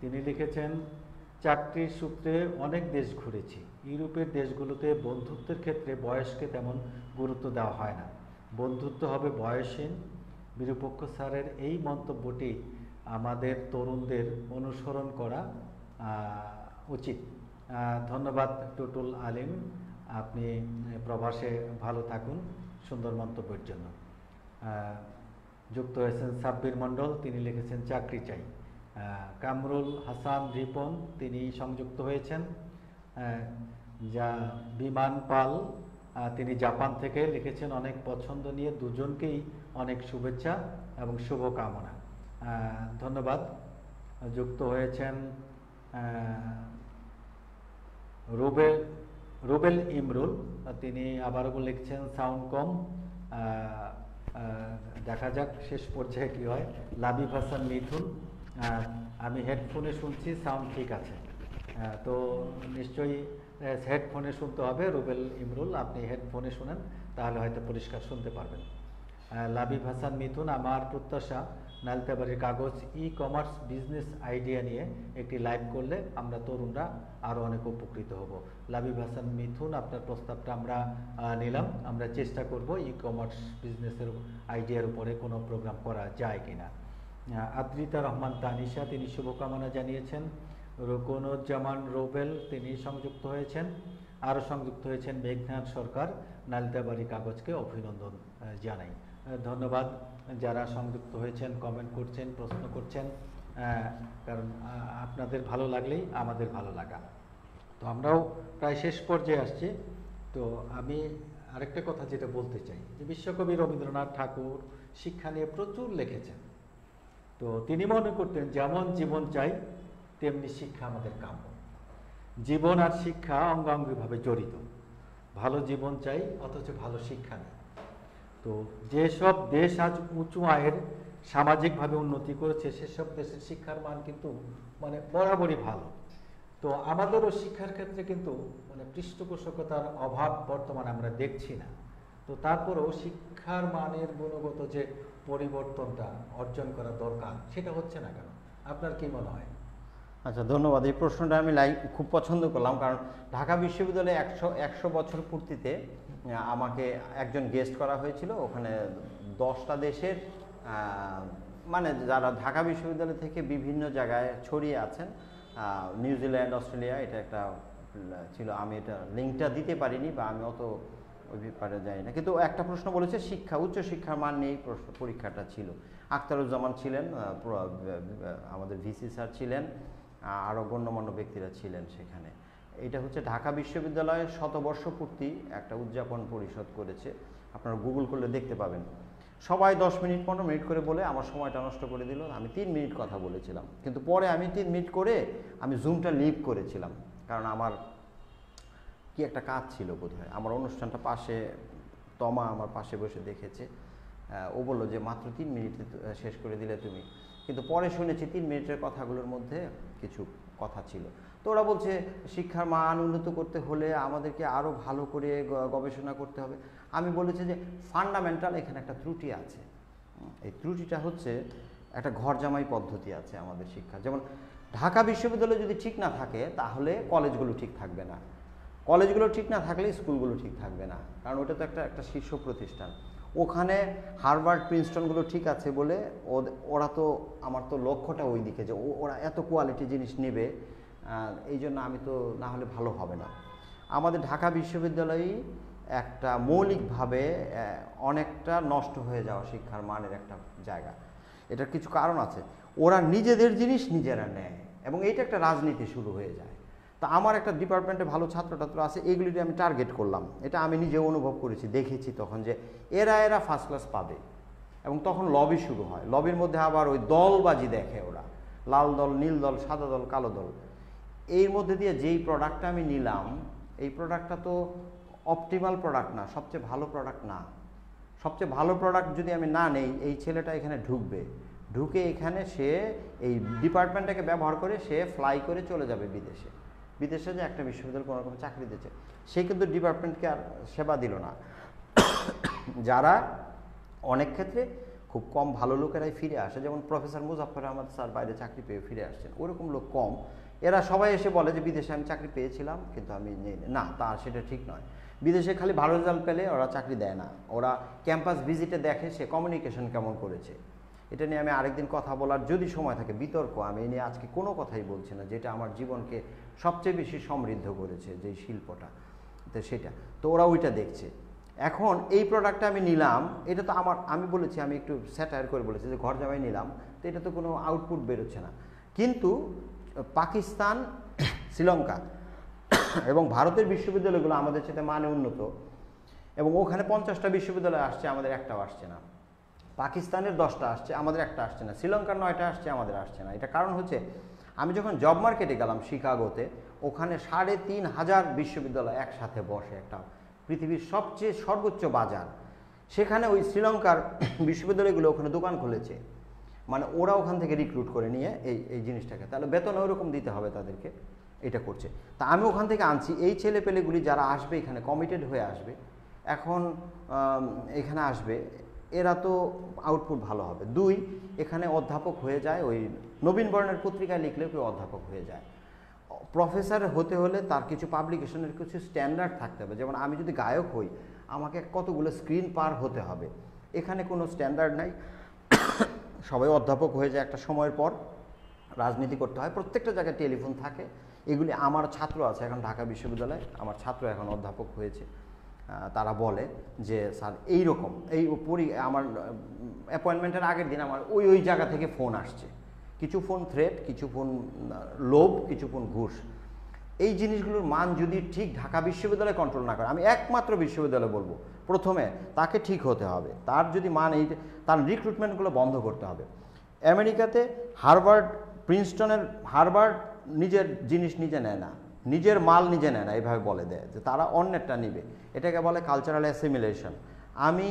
তিনি লিখেছেন, চাকরির সূত্রে অনেক দেশ ঘুরেছি। ইউরোপের দেশগুলোতে বন্ধুত্বের ক্ষেত্রে বয়সকে তেমন গুরুত্ব দেওয়া হয় না, বন্ধুত্ব হবে বয়সহীন। বিরূপক্ষ স্যারের এই মন্তব্যটি আমাদের তরুণদের অনুসরণ করা উচিত। ধন্যবাদ টুটুল আলিম, আপনি প্রবাসে ভালো থাকুন সুন্দর মন্তব্যের জন্য। যুক্ত হয়েছেন সাব্বির মণ্ডল, তিনি লিখেছেন চাকরি চাই। কামরুল হাসান রিপন, তিনি সংযুক্ত হয়েছেন। যা বিমান পাল, তিনি জাপান থেকে লিখেছেন অনেক পছন্দ নিয়ে দুজনকেই অনেক শুভেচ্ছা এবং শুভকামনা। ধন্যবাদ। যুক্ত হয়েছেন রুবেল ইমরুল, তিনি আবারও লিখছেন সাউন্ড কম, দেখা যাক শেষ পর্যায়ে কি হয়। লাবিব হাসান মিথুন, আমি হেডফোনে শুনছি, সাউন্ড ঠিক আছে। তো নিশ্চয়ই হেডফোনে শুনতে হবে। রুবেল ইমরুল, আপনি হেডফোনে শুনেন, তাহলে হয়তো পরিষ্কার শুনতে পারবেন। লাবিব হাসান মিথুন, আমার প্রত্যাশা নালিতাবাড়ির কাগজ কমার্স বিজনেস আইডিয়া নিয়ে একটি লাইভ করলে আমরা তরুণরা আরও অনেক উপকৃত হব। লাবিব হাসান মিথুন, আপনার প্রস্তাবটা আমরা নিলাম, আমরা চেষ্টা করব কমার্স বিজনেসের আইডিয়ার উপরে কোনো প্রোগ্রাম করা যায় কিনা। আদ্রিতা রহমান তানিশা, তিনি শুভকামনা জানিয়েছেন। রুকনুজ্জামান রোবেল, তিনি সংযুক্ত হয়েছেন। আরও সংযুক্ত হয়েছেন মেঘনাথ সরকার, নালিতাবাড়ি কাগজকে অভিনন্দন জানাই। ধন্যবাদ যারা সংযুক্ত হয়েছেন, কমেন্ট করছেন, প্রশ্ন করছেন, কারণ আপনাদের ভালো লাগলেই আমাদের ভালো লাগা। তো আমরাও প্রায় শেষ পর্যায়ে আসছি। তো আমি আরেকটা কথা যেটা বলতে চাই, যে বিশ্বকবি রবীন্দ্রনাথ ঠাকুর শিক্ষা নিয়ে প্রচুর লিখেছেন। তো তিনি মনে করতেন যেমন জীবন চাই তেমনি শিক্ষা আমাদের কাম্য। জীবন আর শিক্ষা অঙ্গাঙ্গিভাবে জড়িত। ভালো জীবন চাই অথচ ভালো শিক্ষা নেই। তো যেসব দেশ আজ উঁচু আয়ের সামাজিকভাবে উন্নতি করেছে, সেসব দেশের শিক্ষার মান কিন্তু মানে বরাবরই ভালো। তো আমাদেরও শিক্ষার ক্ষেত্রে কিন্তু মানে পৃষ্ঠপোষকতার অভাব বর্তমানে আমরা দেখছি না। তো তারপরেও শিক্ষার মানের গুণগত যে পরিবর্তনটা অর্জন করা দরকার, সেটা হচ্ছে না কেন? আপনার কি মনে হয়? আচ্ছা, ধন্যবাদ। এই প্রশ্নটা আমি খুব পছন্দ করলাম, কারণ ঢাকা বিশ্ববিদ্যালয়ে 100 বছর পূর্তিতে আমাকে একজন গেস্ট করা হয়েছিল। ওখানে 10টা দেশের মানে যারা ঢাকা বিশ্ববিদ্যালয় থেকে বিভিন্ন জায়গায় ছড়িয়ে আছেন, নিউজিল্যান্ড, অস্ট্রেলিয়া, এটা একটা ছিল। আমি এটা লিঙ্কটা দিতে পারিনি বা আমি অত ওই ব্যাপারে যাই না, কিন্তু একটা প্রশ্ন বলেছে শিক্ষা, উচ্চ শিক্ষার মান নিয়েই পরীক্ষাটা ছিল। আখতারুজ্জামান ছিলেন, আমাদের ভিসি স্যার ছিলেন, আরও গণ্যমান্য ব্যক্তিরা ছিলেন সেখানে। এটা হচ্ছে ঢাকা বিশ্ববিদ্যালয়ের 100 পূর্তি একটা উদযাপন পরিষদ করেছে। আপনারা গুগল করলে দেখতে পাবেন। সবাই 10 মিনিট 15 মিনিট করে বলে আমার সময়টা নষ্ট করে দিল। আমি 3 মিনিট কথা বলেছিলাম, কিন্তু পরে আমি 3 মিনিট করে আমি জুমটা লিভ করেছিলাম, কারণ আমার কি একটা কাজ ছিল বোধহয়। আমার অনুষ্ঠানটা পাশে তমা আমার পাশে বসে দেখেছে, ও বললো যে মাত্র 3 মিনিটে শেষ করে দিলে তুমি। কিন্তু পরে শুনেছি 3 মিনিটের কথাগুলোর মধ্যে কিছু কথা ছিল। তো ওরা বলছে শিক্ষার মান উন্নত করতে হলে আমাদেরকে আরও ভালো করে গবেষণা করতে হবে। আমি বলেছি যে ফান্ডামেন্টাল এখানে একটা ত্রুটি আছে। এই ত্রুটিটা হচ্ছে একটা ঘর জামাই পদ্ধতি আছে আমাদের শিক্ষা। যেমন ঢাকা বিশ্ববিদ্যালয় যদি ঠিক না থাকে তাহলে কলেজগুলো ঠিক থাকবে না, কলেজগুলো ঠিক না থাকলে স্কুলগুলো ঠিক থাকবে না, কারণ ওটা তো একটা শীর্ষ প্রতিষ্ঠান। ওখানে হার্ভার্ড প্রিন্সটনগুলো ঠিক আছে বলে ওরা তো, আমার তো লক্ষ্যটা ওই দিকে যে ওরা এত কোয়ালিটি জিনিস নেবে, এই জন্য আমি তো না হলে ভালো হবে না। আমাদের ঢাকা বিশ্ববিদ্যালয়ই একটা মৌলিকভাবে অনেকটা নষ্ট হয়ে যাওয়া শিক্ষার মানের একটা জায়গা। এটার কিছু কারণ আছে। ওরা নিজেদের জিনিস নিজেরা নেয় এবং এইটা একটা রাজনীতি শুরু হয়ে যায়। তা আমার একটা ডিপার্টমেন্টে ভালো ছাত্রটাত্র আছে, এইগুলিতে আমি টার্গেট করলাম। এটা আমি নিজে অনুভব করেছি, দেখেছি তখন যে এরা ফার্স্ট ক্লাস পাবে, এবং তখন লবি শুরু হয়। লবির মধ্যে আবার ওই দলবাজি দেখে ওরা, লাল দল, নীল দল, সাদা দল, কালো দল। এর মধ্যে দিয়ে যেই প্রোডাক্টটা আমি নিলাম, এই প্রোডাক্টটা তো অপটিমাল প্রোডাক্ট না, সবচেয়ে ভালো প্রোডাক্ট না। সবচেয়ে ভালো প্রোডাক্ট যদি আমি না নেই, এই ছেলেটা এখানে ঢুকবে, ঢুকে এখানে সে এই ডিপার্টমেন্টটাকে ব্যবহার করে সে ফ্লাই করে চলে যাবে বিদেশে। বিদেশে যে একটা বিশ্ববিদ্যালয় কোনো রকম চাকরি দিচ্ছে, সে কিন্তু ডিপার্টমেন্টকে আর সেবা দিল না। যারা অনেক ক্ষেত্রে খুব কম ভালো লোকেরাই ফিরে আসে, যেমন প্রফেসর মুজাফফর আহমদ স্যার বাইরে চাকরি পেয়ে ফিরে আসছেন, ওরকম লোক কম। এরা সবাই এসে বলে যে বিদেশে আমি চাকরি পেয়েছিলাম কিন্তু আমি নেই না, তা সেটা ঠিক নয়। বিদেশে খালি ভালো রেজাল্ট পেলে ওরা চাকরি দেয় না, ওরা ক্যাম্পাস ভিজিটে দেখে সে কমিউনিকেশন কেমন করেছে। এটা নিয়ে আমি আরেকদিন কথা বলার যদি সময় থাকে, বিতর্ক, আমি এই নিয়ে আজকে কোনো কথাই বলছি না, যেটা আমার জীবনকে সবচেয়ে বেশি সমৃদ্ধ করেছে যেই শিল্পটা, তো সেটা তো ওরা ওইটা দেখছে। এখন এই প্রোডাক্টটা আমি নিলাম, এটা তো আমার, আমি বলেছি, আমি একটু স্যাটায়ার করে বলেছি যে ঘর জামাই নিলাম, তো এটা তো কোনো আউটপুট বেরোচ্ছে না। কিন্তু পাকিস্তান, শ্রীলঙ্কা এবং ভারতের বিশ্ববিদ্যালয়গুলো আমাদের সাথে মানে উন্নত, এবং ওখানে 50টা বিশ্ববিদ্যালয় আসছে, আমাদের একটাও আসছে না। পাকিস্তানের 10টা আসছে, আমাদের একটা আসছে না। শ্রীলঙ্কার 9টা আসছে, আমাদের আসছে না। এটা কারণ হচ্ছে, আমি যখন জব মার্কেটে গেলাম শিকাগোতে, ওখানে 3500 বিশ্ববিদ্যালয় একসাথে বসে, একটা পৃথিবীর সবচেয়ে সর্বোচ্চ বাজার। সেখানে ওই শ্রীলঙ্কার বিশ্ববিদ্যালয়গুলো ওখানে দোকান খুলেছে, মানে ওরা ওখান থেকে রিক্রুট করে নিয়ে এই জিনিসটাকে, তাহলে বেতন ওরকম দিতে হবে তাদেরকে, এটা করছে। তা আমি ওখান থেকে আনছি, এই ছেলে পেলেগুলি যারা আসবে এখানে কমিটেড হয়ে আসবে, এখন এখানে আসবে, এরা তো আউটপুট ভালো হবে। 2, এখানে অধ্যাপক হয়ে যায়, ওই নবীন বর্ণের পত্রিকায় লিখলেও কেউ অধ্যাপক হয়ে যায়। প্রফেসর হতে হলে তার কিছু পাবলিকেশনের কিছু স্ট্যান্ডার্ড থাকতে হবে, যেমন আমি যদি গায়ক হই আমাকে কতগুলো স্ক্রিন পার হতে হবে, এখানে কোনো স্ট্যান্ডার্ড নাই। সবাই অধ্যাপক হয়ে যায় একটা সময়ের পর, রাজনীতি করতে হয়, প্রত্যেকটা জায়গায় টেলিফোন থাকে। এগুলি আমার ছাত্র আছে এখন ঢাকা বিশ্ববিদ্যালয়ে, আমার ছাত্র এখন অধ্যাপক হয়েছে, তারা বলে যে স্যার এইরকম, আমার অ্যাপয়েন্টমেন্টের আগের দিন আমার ওই জায়গা থেকে ফোন আসছে, কিছু ফোন থ্রেট, কিছু ফোন লোভ, কিছু ফোন ঘুষ। এই জিনিসগুলোর মান যদি ঠিক ঢাকা বিশ্ববিদ্যালয় কন্ট্রোল না করে, আমি একমাত্র বিশ্ববিদ্যালয় বলবো প্রথমে তাকে ঠিক হতে হবে, তার যদি মান এই, তার রিক্রুটমেন্টগুলো বন্ধ করতে হবে। আমেরিকাতে হার্ভার্ড, প্রিন্সটনের হার্ভার্ড নিজের জিনিস নিজে নেয় না, নিজের মাল নিজে নেয় না, এইভাবে বলে দেয় যে তারা অন্যেরটা নিবে, এটাকে বলে কালচারাল অ্যাসিমিলেশন। আমি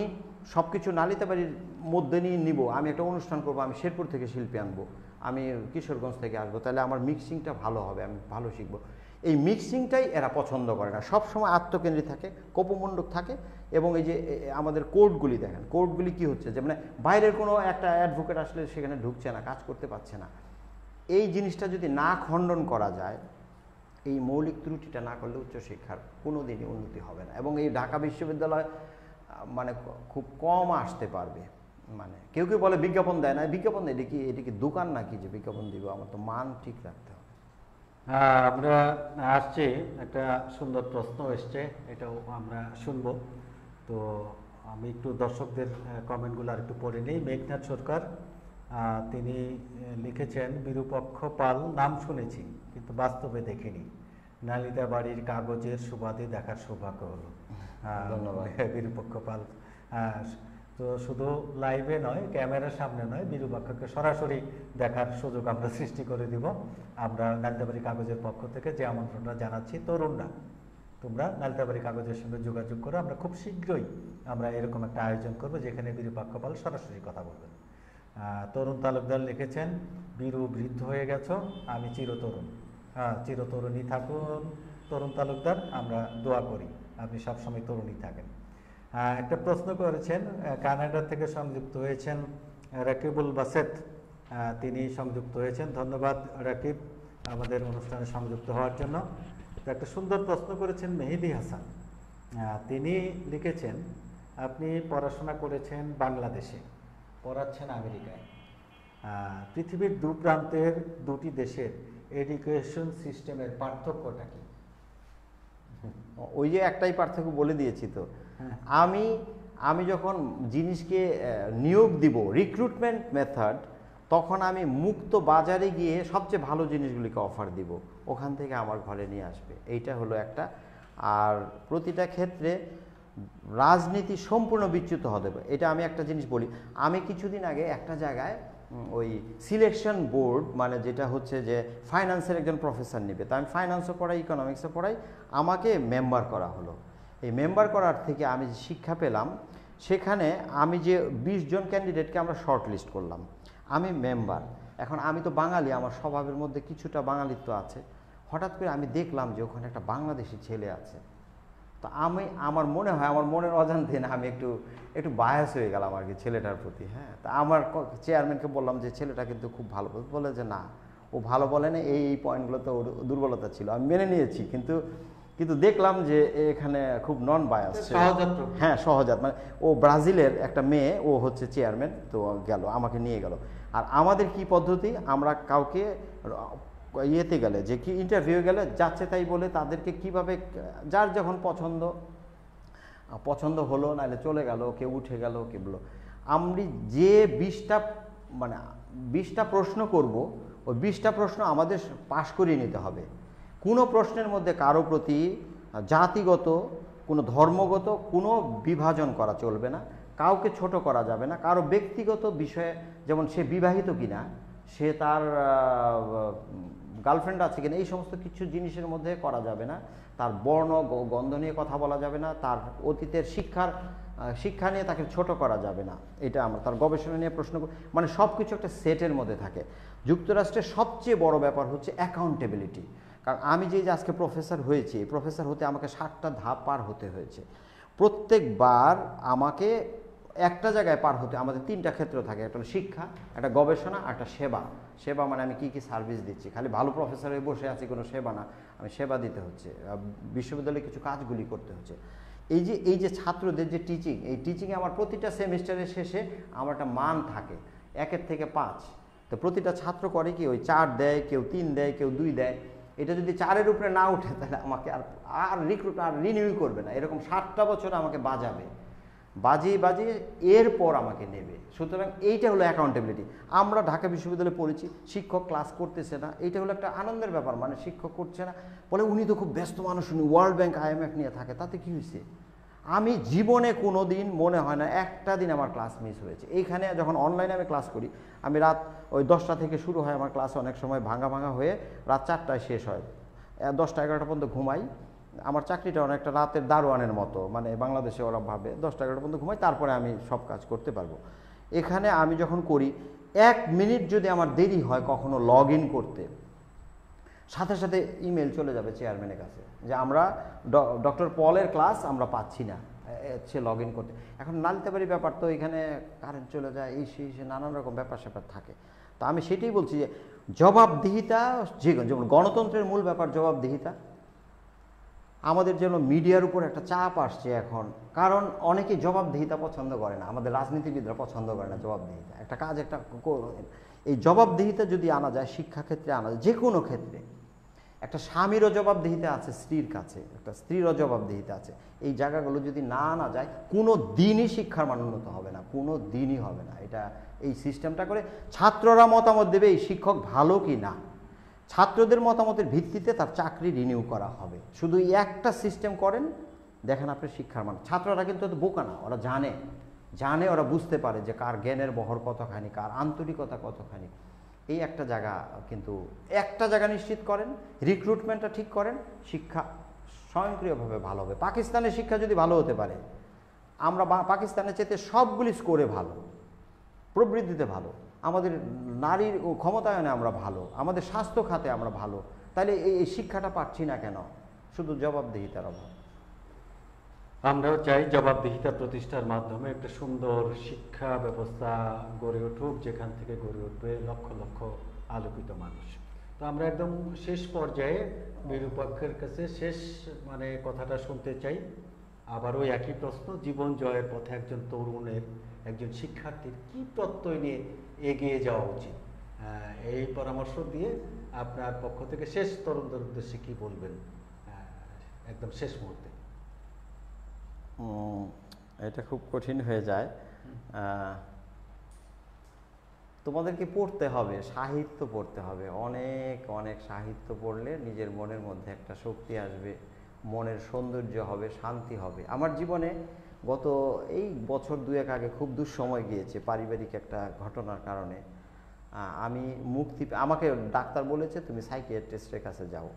সব কিছু নালিতাবাড়ির মধ্যে নিয়ে নিব, আমি একটা অনুষ্ঠান করবো, আমি শেরপুর থেকে শিল্পী আনবো, আমি কিশোরগঞ্জ থেকে আসবো, তাহলে আমার মিক্সিংটা ভালো হবে, আমি ভালো শিখবো। এই মিক্সিংটাই এরা পছন্দ করে না, সবসময় আত্মকেন্দ্রিক থাকে, কোপমণ্ডক থাকে। এবং এই যে আমাদের কোর্টগুলি দেখেন, কোর্টগুলি কি হচ্ছে, যে মানে বাইরের কোনো একটা অ্যাডভোকেট আসলে সেখানে ঢুকছে না, কাজ করতে পারছে না। এই জিনিসটা যদি না খণ্ডন করা যায়, এই মৌলিক ত্রুটিটা না করলে উচ্চশিক্ষার কোনো দিনই উন্নতি হবে না। এবং এই ঢাকা বিশ্ববিদ্যালয় মানে খুব কম আসতে পারবে। মানে কেউ কেউ বলে বিজ্ঞাপন দেয় না, বিজ্ঞাপন দেয়, এটা কি দোকান নাকি যে বিজ্ঞাপন দিব? আমার তো মান ঠিক রাখতে হবে। আমরা আসছি, একটা সুন্দর প্রশ্ন এসছে, এটাও আমরা শুনবো। তো আমি একটু দর্শকদের কমেন্টগুলো আর একটু পড়ে নিই। মেঘনাথ সরকার তিনি লিখেছেন, বিরূপক্ষ পাল নাম শুনেছি কিন্তু বাস্তবে দেখিনি, নালিতা বাড়ির কাগজের সুবাদে দেখার সৌভাগ্য হলো। ধন্যবাদ বিরূপক্ষ পাল। তো শুধু লাইভে নয়, ক্যামেরার সামনে নয়, বিরূপক্ষকে সরাসরি দেখার সুযোগ আমরা সৃষ্টি করে দিব। আমরা নালিতাবাড়ি কাগজের পক্ষ থেকে যে আমন্ত্রণটা জানাচ্ছি, তরুণরা তোমরা নালিতাবাড়ি কাগজের সঙ্গে যোগাযোগ করো, আমরা খুব শীঘ্রই আমরা এরকম একটা আয়োজন করব যেখানে বিরূপক্ষ পাল সরাসরি কথা বলবেন। তরুণ তালুকদার লিখেছেন, বীরু বৃদ্ধ হয়ে গেছো, আমি চিরতরুণ। চিরতরুণই থাকুন তরুণ তালুকদার, আমরা দোয়া করি আপনি সবসময় তরুণই থাকেন। একটা প্রশ্ন করেছেন, কানাডা থেকে সংযুক্ত হয়েছেন রাকিবুল বাসেত, তিনি সংযুক্ত হয়েছেন। ধন্যবাদ রাকিব আমাদের অনুষ্ঠানে সংযুক্ত হওয়ার জন্য। তো একটা সুন্দর প্রশ্ন করেছেন মেহেদি হাসান, তিনি লিখেছেন, আপনি পড়াশোনা করেছেন বাংলাদেশে, পড়াচ্ছেন আমেরিকায়, পৃথিবীর দু প্রান্তের দুটি দেশের এডুকেশন সিস্টেমের পার্থক্যটা কি? ওই যে একটাই পার্থক্য বলে দিয়েছি তো। আমি যখন জিনিসকে নিয়োগ দিব, রিক্রুটমেন্ট মেথড, তখন আমি মুক্ত বাজারে গিয়ে সবচেয়ে ভালো জিনিসগুলিকে অফার দিব, ওখান থেকে আমার ঘরে নিয়ে আসবে, এইটা হলো একটা। আর প্রতিটা ক্ষেত্রে রাজনীতি সম্পূর্ণ বিচ্যুত হতে হবে। এটা আমি একটা জিনিস বলি, আমি কিছুদিন আগে একটা জায়গায় ওই সিলেকশন বোর্ড, মানে যেটা হচ্ছে যে ফাইন্যান্সের একজন প্রফেসর নেবে, তা আমি ফাইন্যান্সও পড়াই, ইকোনমিক্সও পড়াই, আমাকে মেম্বার করা হলো। এই মেম্বার করার থেকে আমি যে শিক্ষা পেলাম, সেখানে আমি যে 20 জন ক্যান্ডিডেটকে আমরা শর্ট লিস্ট করলাম, আমি মেম্বার। এখন আমি তো বাঙালি, আমার স্বভাবের মধ্যে কিছুটা বাঙালিত্ব আছে। হঠাৎ করে আমি দেখলাম যে ওখানে একটা বাংলাদেশি ছেলে আছে। তো আমার মনে হয়, আমার মনের অজান্তে না, আমি একটু বায়াস হয়ে গেলাম আর কি ছেলেটার প্রতি। হ্যাঁ, তা আমার চেয়ারম্যানকে বললাম যে ছেলেটা কিন্তু খুব ভালো, বলে যে না, ও ভালো বলে না, এই পয়েন্টগুলোতে ওর দুর্বলতা ছিল। আমি মেনে নিয়েছি, কিন্তু দেখলাম যে এখানে খুব নন বায়াস। হ্যাঁ, সহজাত, মানে ও ব্রাজিলের একটা মেয়ে, ও হচ্ছে চেয়ারম্যান, তো গেল, আমাকে নিয়ে গেল। আর আমাদের কি পদ্ধতি, আমরা কাউকে ইয়েতে গেলে, যে কি ইন্টারভিউ গেলে যাচ্ছে তাই বলে তাদেরকে কিভাবে, যার যখন পছন্দ হলো, নাহলে চলে গেল, কেউ উঠে গেল, কেউ বললো, আমি যে 20টা প্রশ্ন করব, ওই 20টা প্রশ্ন আমাদের পাশ করিয়ে নিতে হবে। কোনো প্রশ্নের মধ্যে কারো প্রতি জাতিগত, কোনো ধর্মগত কোনো বিভাজন করা চলবে না, কাউকে ছোট করা যাবে না, কারো ব্যক্তিগত বিষয়ে, যেমন সে বিবাহিত কিনা, সে তার গার্লফ্রেন্ড আছে কিনা, এই সমস্ত কিছু জিনিসের মধ্যে করা যাবে না। তার বর্ণ গন্ধ নিয়ে কথা বলা যাবে না, তার অতীতের শিক্ষা নিয়ে তাকে ছোট করা যাবে না, এটা আমরা তার গবেষণা নিয়ে প্রশ্ন, মানে সব কিছু একটা সেটের মধ্যে থাকে। যুক্তরাষ্ট্রের সবচেয়ে বড় ব্যাপার হচ্ছে অ্যাকাউন্টেবিলিটি। কারণ আমি যে আজকে প্রফেসর হয়েছি, প্রফেসর হতে আমাকে 7টা ধাপ পার হতে হয়েছে। প্রত্যেকবার আমাকে একটা জায়গায় পার হতে, আমাদের 3টা ক্ষেত্র থাকে, একটা হলো শিক্ষা, একটা গবেষণা, একটা সেবা মানে আমি কি সার্ভিস দিচ্ছি। খালি ভালো প্রফেসর হয়ে বসে আছি কোনো সেবা না, আমি সেবা দিতে হচ্ছে, বিশ্ববিদ্যালয়ে কিছু কাজগুলি করতে হচ্ছে। এই যে ছাত্রদের যে টিচিং, এই টিচিংয়ে আমার প্রতিটা সেমিস্টারের শেষে আমার একটা মান থাকে 1 থেকে 5। তো প্রতিটা ছাত্র করে কি, ওই 4 দেয়, কেউ 3 দেয়, কেউ 2 দেয়। এটা যদি 4-এর উপরে না উঠে, তাহলে আমাকে আর রিক্রুট আর রিনিউই করবে না। এরকম 7টা বছর আমাকে বাজিয়ে এরপর আমাকে নেবে। সুতরাং এইটা হলো অ্যাকাউন্টেবিলিটি। আমরা ঢাকা বিশ্ববিদ্যালয়ে পড়েছি, শিক্ষক ক্লাস করতেছে না, এইটা হলো একটা আনন্দের ব্যাপার। মানে শিক্ষক করছে না বলে, উনি তো খুব ব্যস্ত মানুষ, উনি ওয়ার্ল্ড ব্যাংক IMF নিয়ে থাকে, তাতে কি হয়েছে? আমি জীবনে কোনো দিন মনে হয় না একটা দিন আমার ক্লাস মিস হয়েছে। এইখানে যখন অনলাইনে আমি ক্লাস করি, আমি রাত ওই 10টা থেকে শুরু হয় আমার ক্লাস, অনেক সময় ভাঙা হয়ে রাত 4টায় শেষ হয়, 10টা-11টা পর্যন্ত ঘুমাই। আমার চাকরিটা অনেকটা রাতের দারোয়ানের মতো, মানে বাংলাদেশে ওরা ভাবে 10টা-11টা পর্যন্ত ঘুমাই, তারপরে আমি সব কাজ করতে পারবো। এখানে আমি যখন করি, 1 মিনিট যদি আমার দেরি হয় কখনো লগ ইন করতে, সাথে সাথে ইমেল চলে যাবে চেয়ারম্যানের কাছে যে আমরা ডক্টর পলের ক্লাস আমরা পাচ্ছি না, সে লগ ইন করতে। এখন নালিতাবাড়ি ব্যাপার তো, এখানে কারেন্ট চলে যায়, এই সেই নানান রকম ব্যাপার থাকে। তো আমি সেটাই বলছি যে জবাবদিহিতা, যেমন গণতন্ত্রের মূল ব্যাপার জবাবদিহিতা। আমাদের যেন মিডিয়ার উপর একটা চাপ আসছে এখন, কারণ অনেকে জবাবদিহিতা পছন্দ করে না, আমাদের রাজনীতিবিদরা পছন্দ করে না জবাবদিহিতা। একটা কাজ এই জবাবদিহিতা যদি আনা যায়, শিক্ষাক্ষেত্রে আনা যায়, যে কোনো ক্ষেত্রে। একটা স্বামীরও জবাবদিহিতা আছে স্ত্রীর কাছে, একটা স্ত্রীরও জবাবদিহিতা আছে। এই জায়গাগুলো যদি না আনা যায়, কোনো দিনই শিক্ষার মান উন্নত হবে না, কোনো দিনই হবে না। এটা এই সিস্টেমটা করে ছাত্ররা মতামত দেবে এই শিক্ষক ভালো কি না, ছাত্রদের মতামতের ভিত্তিতে তার চাকরি রিনিউ করা হবে। শুধু একটা সিস্টেম করেন, দেখেন আপনার শিক্ষার মান। ছাত্ররা কিন্তু এত বোকা না, ওরা জানে, ওরা বুঝতে পারে যে কার জ্ঞানের বহর কতখানি, কার আন্তরিকতা কতখানি। এই একটা জায়গা নিশ্চিত করেন, রিক্রুটমেন্টটা ঠিক করেন, শিক্ষা স্বয়ংক্রিয়ভাবে ভালো হবে। পাকিস্তানের শিক্ষা যদি ভালো হতে পারে, আমরা পাকিস্তানের চেয়ে সবগুলি স্কোরে ভালো, প্রবৃদ্ধিতে ভালো, আমাদের নারীর ক্ষমতায়নে আমরা ভালো, আমাদের স্বাস্থ্য খাতে আমরা ভালো, তাহলে এই শিক্ষাটা পাচ্ছি না কেন? শুধু জবাবদিহিতার অভাব। আমরাও চাই জবাবদিহিতা প্রতিষ্ঠার মাধ্যমে একটা সুন্দর শিক্ষা ব্যবস্থা গড়ে উঠুক, যেখান থেকে গড়ে উঠবে লক্ষ লক্ষ আলোকিত মানুষ। তো আমরা একদম শেষ পর্যায়ে বিরূপক্ষের কাছে কথাটা শুনতে চাই। আবারও একই প্রশ্ন, জীবন জয়ের পথে একজন তরুণের, একজন শিক্ষার্থীর কি প্রত্যয় নিয়ে এগিয়ে যাওয়া উচিত? এই পরামর্শ দিয়ে আপনার পক্ষ থেকে শেষ তরুণদের উদ্দেশ্যে কি বলবেন একদম শেষ মুহূর্তে? এটা খুব কঠিন হয়ে যায়। তোমাদেরকে পড়তে হবে, সাহিত্য পড়তে হবে, অনেক অনেক সাহিত্য পড়লে নিজের মনের মধ্যে একটা শক্তি আসবে, মনের সৌন্দর্য হবে, শান্তি হবে। আমার জীবনে গত এই বছর 2-1 আগে খুব দুঃসময় গিয়েছে পারিবারিক একটা ঘটনার কারণে। আমি আমাকে ডাক্তার বলেছে তুমি সাইকিয়াট্রিস্টের কাছে যাও,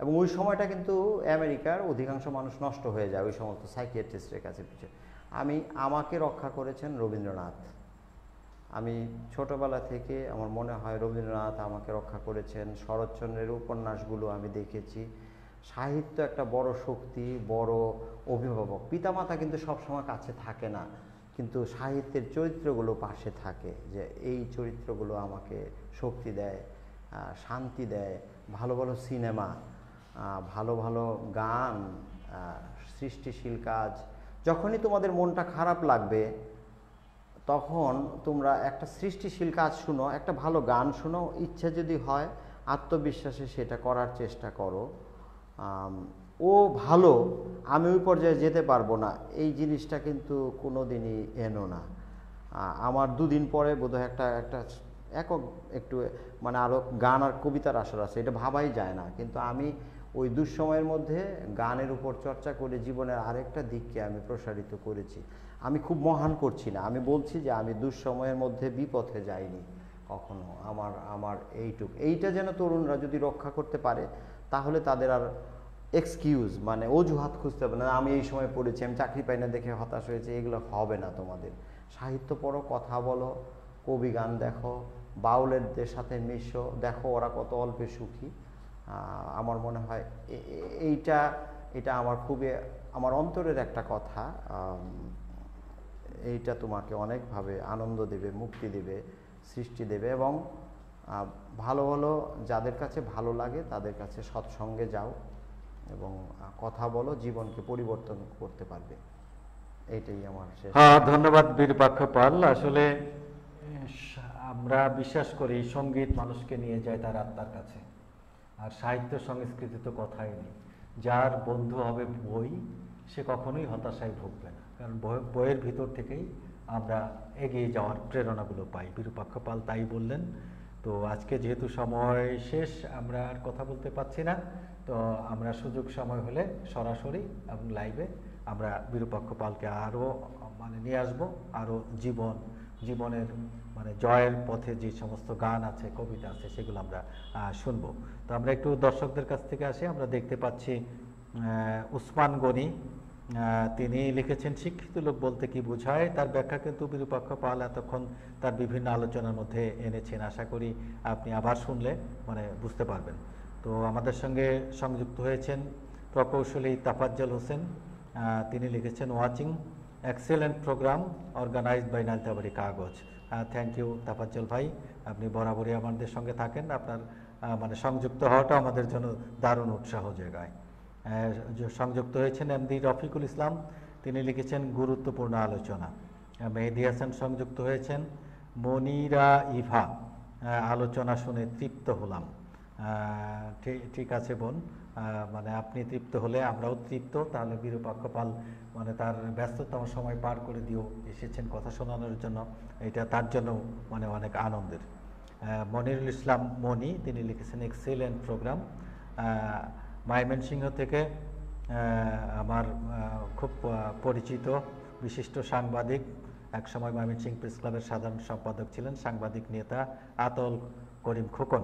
এবং ওই সময়টা কিন্তু আমেরিকার অধিকাংশ মানুষ নষ্ট হয়ে যায় ওই সমস্ত সাইকিয়াট্রিস্টের কাছে পিছিয়ে। আমাকে রক্ষা করেছেন রবীন্দ্রনাথ। আমি ছোটবেলা থেকে আমার মনে হয় রবীন্দ্রনাথ আমাকে রক্ষা করেছেন। শরৎচন্দ্রের উপন্যাসগুলো আমি দেখেছি। সাহিত্য একটা বড় শক্তি, বড় অভিভাবক। পিতামাতা কিন্তু সবসময় কাছে থাকে না, কিন্তু সাহিত্যের চরিত্রগুলো পাশে থাকে, যে এই চরিত্রগুলো আমাকে শক্তি দেয়, শান্তি দেয়। ভালো ভালো সিনেমা, ভালো ভালো গান, সৃষ্টিশীল কাজ। যখনই তোমাদের মনটা খারাপ লাগবে তখন তোমরা একটা সৃষ্টিশীল কাজ শুনো, একটা ভালো গান শুনো, ইচ্ছা যদি হয় আত্মবিশ্বাসে সেটা করার চেষ্টা করো। ও ভালো, আমি ওই পর্যায়ে যেতে পারবো না, এই জিনিসটা কিন্তু কোনো দিনই এনো না। আমার দুদিন পরে বোধহয় একটা একটু মানে আরও গান আর কবিতার আসর আছে, এটা ভাবাই যায় না, কিন্তু আমি ওই দুঃসময়ের মধ্যে গানের উপর চর্চা করে জীবনের আরেকটা দিককে আমি প্রসারিত করেছি। আমি খুব মহান করছি না, আমি বলছি যে আমি দুঃসময়ের মধ্যে বিপথে যাইনি কখনো। আমার এইটা যেন তরুণরা যদি রক্ষা করতে পারে, তাহলে তাদের আর এক্সকিউজ মানে অজুহাত খুঁজতে হবে না, আমি এই সময় পড়েছি, আমি চাকরি পাই না দেখে হতাশ হয়েছে, এগুলো হবে না তোমাদের। সাহিত্য পড়ো, কথা বলো, কবি গান দেখো, বাউলেরদের সাথে মিশো, দেখো ওরা কত অল্পে সুখী। আমার মনে হয় এটা আমার খুবই আমার অন্তরের একটা কথা। এইটা তোমাকে অনেকভাবে আনন্দ দেবে, মুক্তি দেবে, সৃষ্টি দেবে, এবং ভালো ভালো যাদের কাছে ভালো লাগে তাদের কাছে সৎসঙ্গে যাও এবং কথা বলো, জীবনকে পরিবর্তন করতে পারবে। এইটাই আমার শেষ। হ্যাঁ, ধন্যবাদ বিরূপাক্ষ পাল। আসলে আমরা বিশ্বাস করি সঙ্গীত মানুষকে নিয়ে যায় তার আত্মার কাছে, আর সাহিত্য সংস্কৃতি তো কথাই নেই। যার বন্ধু হবে বই, সে কখনোই হতাশায় ভুগবে না, কারণ বইয়ের ভিতর থেকেই আমরা এগিয়ে যাওয়ার প্রেরণাগুলো পাই। বিরূপাক্ষ পাল তাই বললেন। তো আজকে যেহেতু সময় শেষ, আমরা আর কথা বলতে পারছি না, তো আমরা সুযোগ সময় হলে সরাসরি এবং লাইভে আমরা বিরূপাক্ষ পালকে আরও মানে নিয়ে আসবো, আরও জীবনের মানে জয়ের পথে যে সমস্ত গান আছে, কবিতা আছে, সেগুলো আমরা শুনবো। তো আমরা একটু দর্শকদের কাছ থেকে আসি। আমরা দেখতে পাচ্ছি উসমান গনি, তিনি লিখেছেন শিক্ষিত লোক বলতে কি বোঝায়, তার ব্যাখ্যা কিন্তু বিরূপাক্ষ পাল এতক্ষণ তার বিভিন্ন আলোচনার মধ্যে এনেছেন। আশা করি আপনি আবার শুনলে মানে বুঝতে পারবেন। তো আমাদের সঙ্গে সংযুক্ত হয়েছেন প্রকৌশলী তাফাজ্জল হোসেন, তিনি লিখেছেন watching excellent programme organised by Nalitabari কাগজ। থ্যাংক ইউ তাফাজ্জল ভাই, আপনি বরাবরই আমাদের সঙ্গে থাকেন। আপনার মানে সংযুক্ত হওয়াটা আমাদের জন্য দারুণ উৎসাহ জায়গায়। সংযুক্ত হয়েছেন এমডি রফিকুল ইসলাম, তিনি লিখেছেন গুরুত্বপূর্ণ আলোচনা। মেহেদি হাসান সংযুক্ত হয়েছেন। মনিরা ইভা, আলোচনা শুনে তৃপ্ত হলাম। ঠিক আছে বোন, মানে আপনি তৃপ্ত হলে আমরাও তৃপ্ত। তাহলে বিরূপাক্ষ পাল মানে তার ব্যস্ততম সময় পার করে দিয়েও এসেছেন কথা শোনানোর জন্য, এটা তার জন্য মানে অনেক আনন্দের। মনিরুল ইসলাম মনি, তিনি লিখেছেন এক্সেলেন্ট প্রোগ্রাম। ময়মনসিংহ থেকে আমার খুব পরিচিত বিশিষ্ট সাংবাদিক, একসময় ময়মনসিংহ প্রেস ক্লাবের সাধারণ সম্পাদক ছিলেন, সাংবাদিক নেতা আতল করিম খোকন।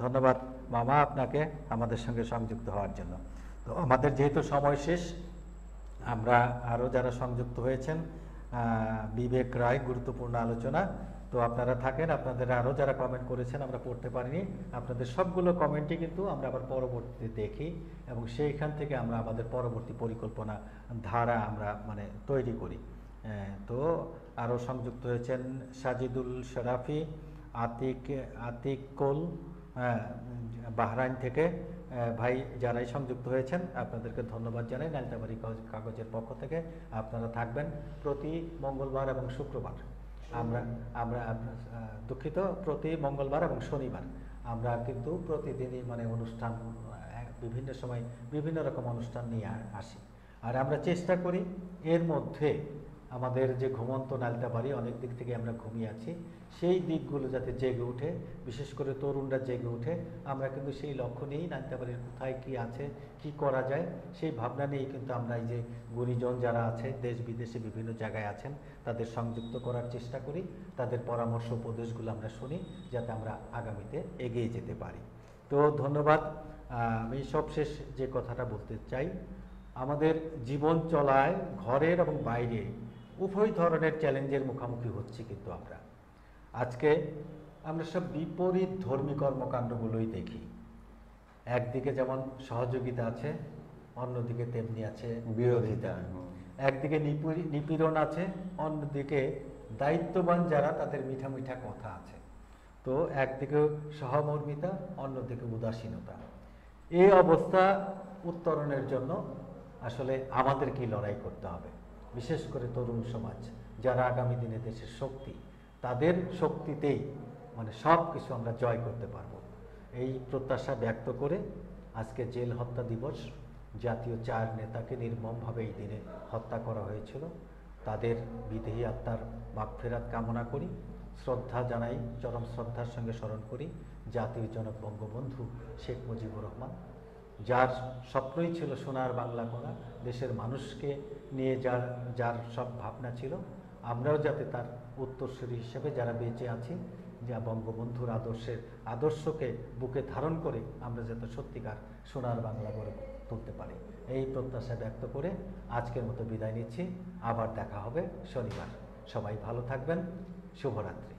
ধন্যবাদ মামা আপনাকে আমাদের সঙ্গে সংযুক্ত হওয়ার জন্য। তো আমাদের যেহেতু সময় শেষ, আমরা আরও যারা সংযুক্ত হয়েছেন, বিবেক রায়, গুরুত্বপূর্ণ আলোচনা। তো আপনারা থাকেন, আপনাদের আরও যারা কমেন্ট করেছেন আমরা পড়তে পারিনি, আপনাদের সবগুলো কমেন্টই কিন্তু আমরা আবার পরবর্তীতে দেখি এবং সেইখান থেকে আমরা আমাদের পরবর্তী পরিকল্পনা ধারা আমরা মানে তৈরি করি। তো আরও সংযুক্ত হয়েছেন সাজিদুল শরাফি, আতিকুল বাহরাইন থেকে। ভাই যারাই সংযুক্ত হয়েছেন আপনাদেরকে ধন্যবাদ জানাই নালতাবাড়ি কাগজের পক্ষ থেকে। আপনারা থাকবেন প্রতি মঙ্গলবার এবং শুক্রবার, আমরা দুঃখিত, প্রতি মঙ্গলবার এবং শনিবার আমরা কিন্তু প্রতিদিনই মানে অনুষ্ঠান বিভিন্ন সময় বিভিন্ন রকম অনুষ্ঠান নিয়ে আসি। আর আমরা চেষ্টা করি এর মধ্যে আমাদের যে ঘুমন্ত নালিতাবাড়ি, অনেক দিক থেকে আমরা ঘুমিয়ে আছি, সেই দিকগুলো যাতে জেগে উঠে, বিশেষ করে তরুণরা জেগে উঠে। আমরা কিন্তু সেই লক্ষ্য নিয়েই নালিতাবাড়ির কোথায় কি আছে, কি করা যায়, সেই ভাবনা নিয়েই কিন্তু আমরা এই যে গুণীজন যারা আছে দেশ বিদেশে বিভিন্ন জায়গায় আছেন তাদের সংযুক্ত করার চেষ্টা করি, তাদের পরামর্শ উপদেশগুলো আমরা শুনি, যাতে আমরা আগামীতে এগিয়ে যেতে পারি। তো ধন্যবাদ। আমি সবশেষ যে কথাটা বলতে চাই, আমাদের জীবন চলায় ঘরের এবং বাইরে উভয় ধরনের চ্যালেঞ্জের মুখোমুখি হচ্ছি, কিন্তু আজকে আমরা সব বিপরীত ধর্মী কর্মকাণ্ডগুলোই দেখি। একদিকে যেমন সহযোগিতা আছে, অন্যদিকে তেমনি আছে বিরোধিতা। একদিকে নিপীড়ন আছে, অন্যদিকে দায়িত্ববান যারা তাদের মিঠা মিঠা কথা আছে। তো একদিকে সহমর্মিতা, অন্যদিকে উদাসীনতা। এই অবস্থা উত্তরণের জন্য আসলে আমাদের কি লড়াই করতে হবে, বিশেষ করে তরুণ সমাজ যারা আগামী দিনে দেশের শক্তি, তাদের শক্তিতেই সব কিছু আমরা জয় করতে পারবো। এই প্রত্যাশা ব্যক্ত করে আজকে জেল হত্যা দিবস, জাতীয় 4 নেতাকে নির্মমভাবে এই দিনে হত্যা করা হয়েছিল, তাদের বিদেহী আত্মার মাগফিরাত কামনা করি, শ্রদ্ধা জানাই, চরম শ্রদ্ধার সঙ্গে স্মরণ করি জাতির জনক বঙ্গবন্ধু শেখ মুজিবুর রহমান, যার স্বপ্নই ছিল সোনার বাংলা করা, দেশের মানুষকে নিয়ে যার সব ভাবনা ছিল। আমরাও যাতে তার উত্তরসূরি হিসেবে যারা বেঁচে আছি, যা বঙ্গবন্ধুর আদর্শকে বুকে ধারণ করে আমরা যাতে সত্যিকার সোনার বাংলা গড়ে তুলতে পারি, এই প্রত্যাশা ব্যক্ত করে আজকের মতো বিদায় নিচ্ছি। আবার দেখা হবে শনিবার। সবাই ভালো থাকবেন। শুভরাত্রি।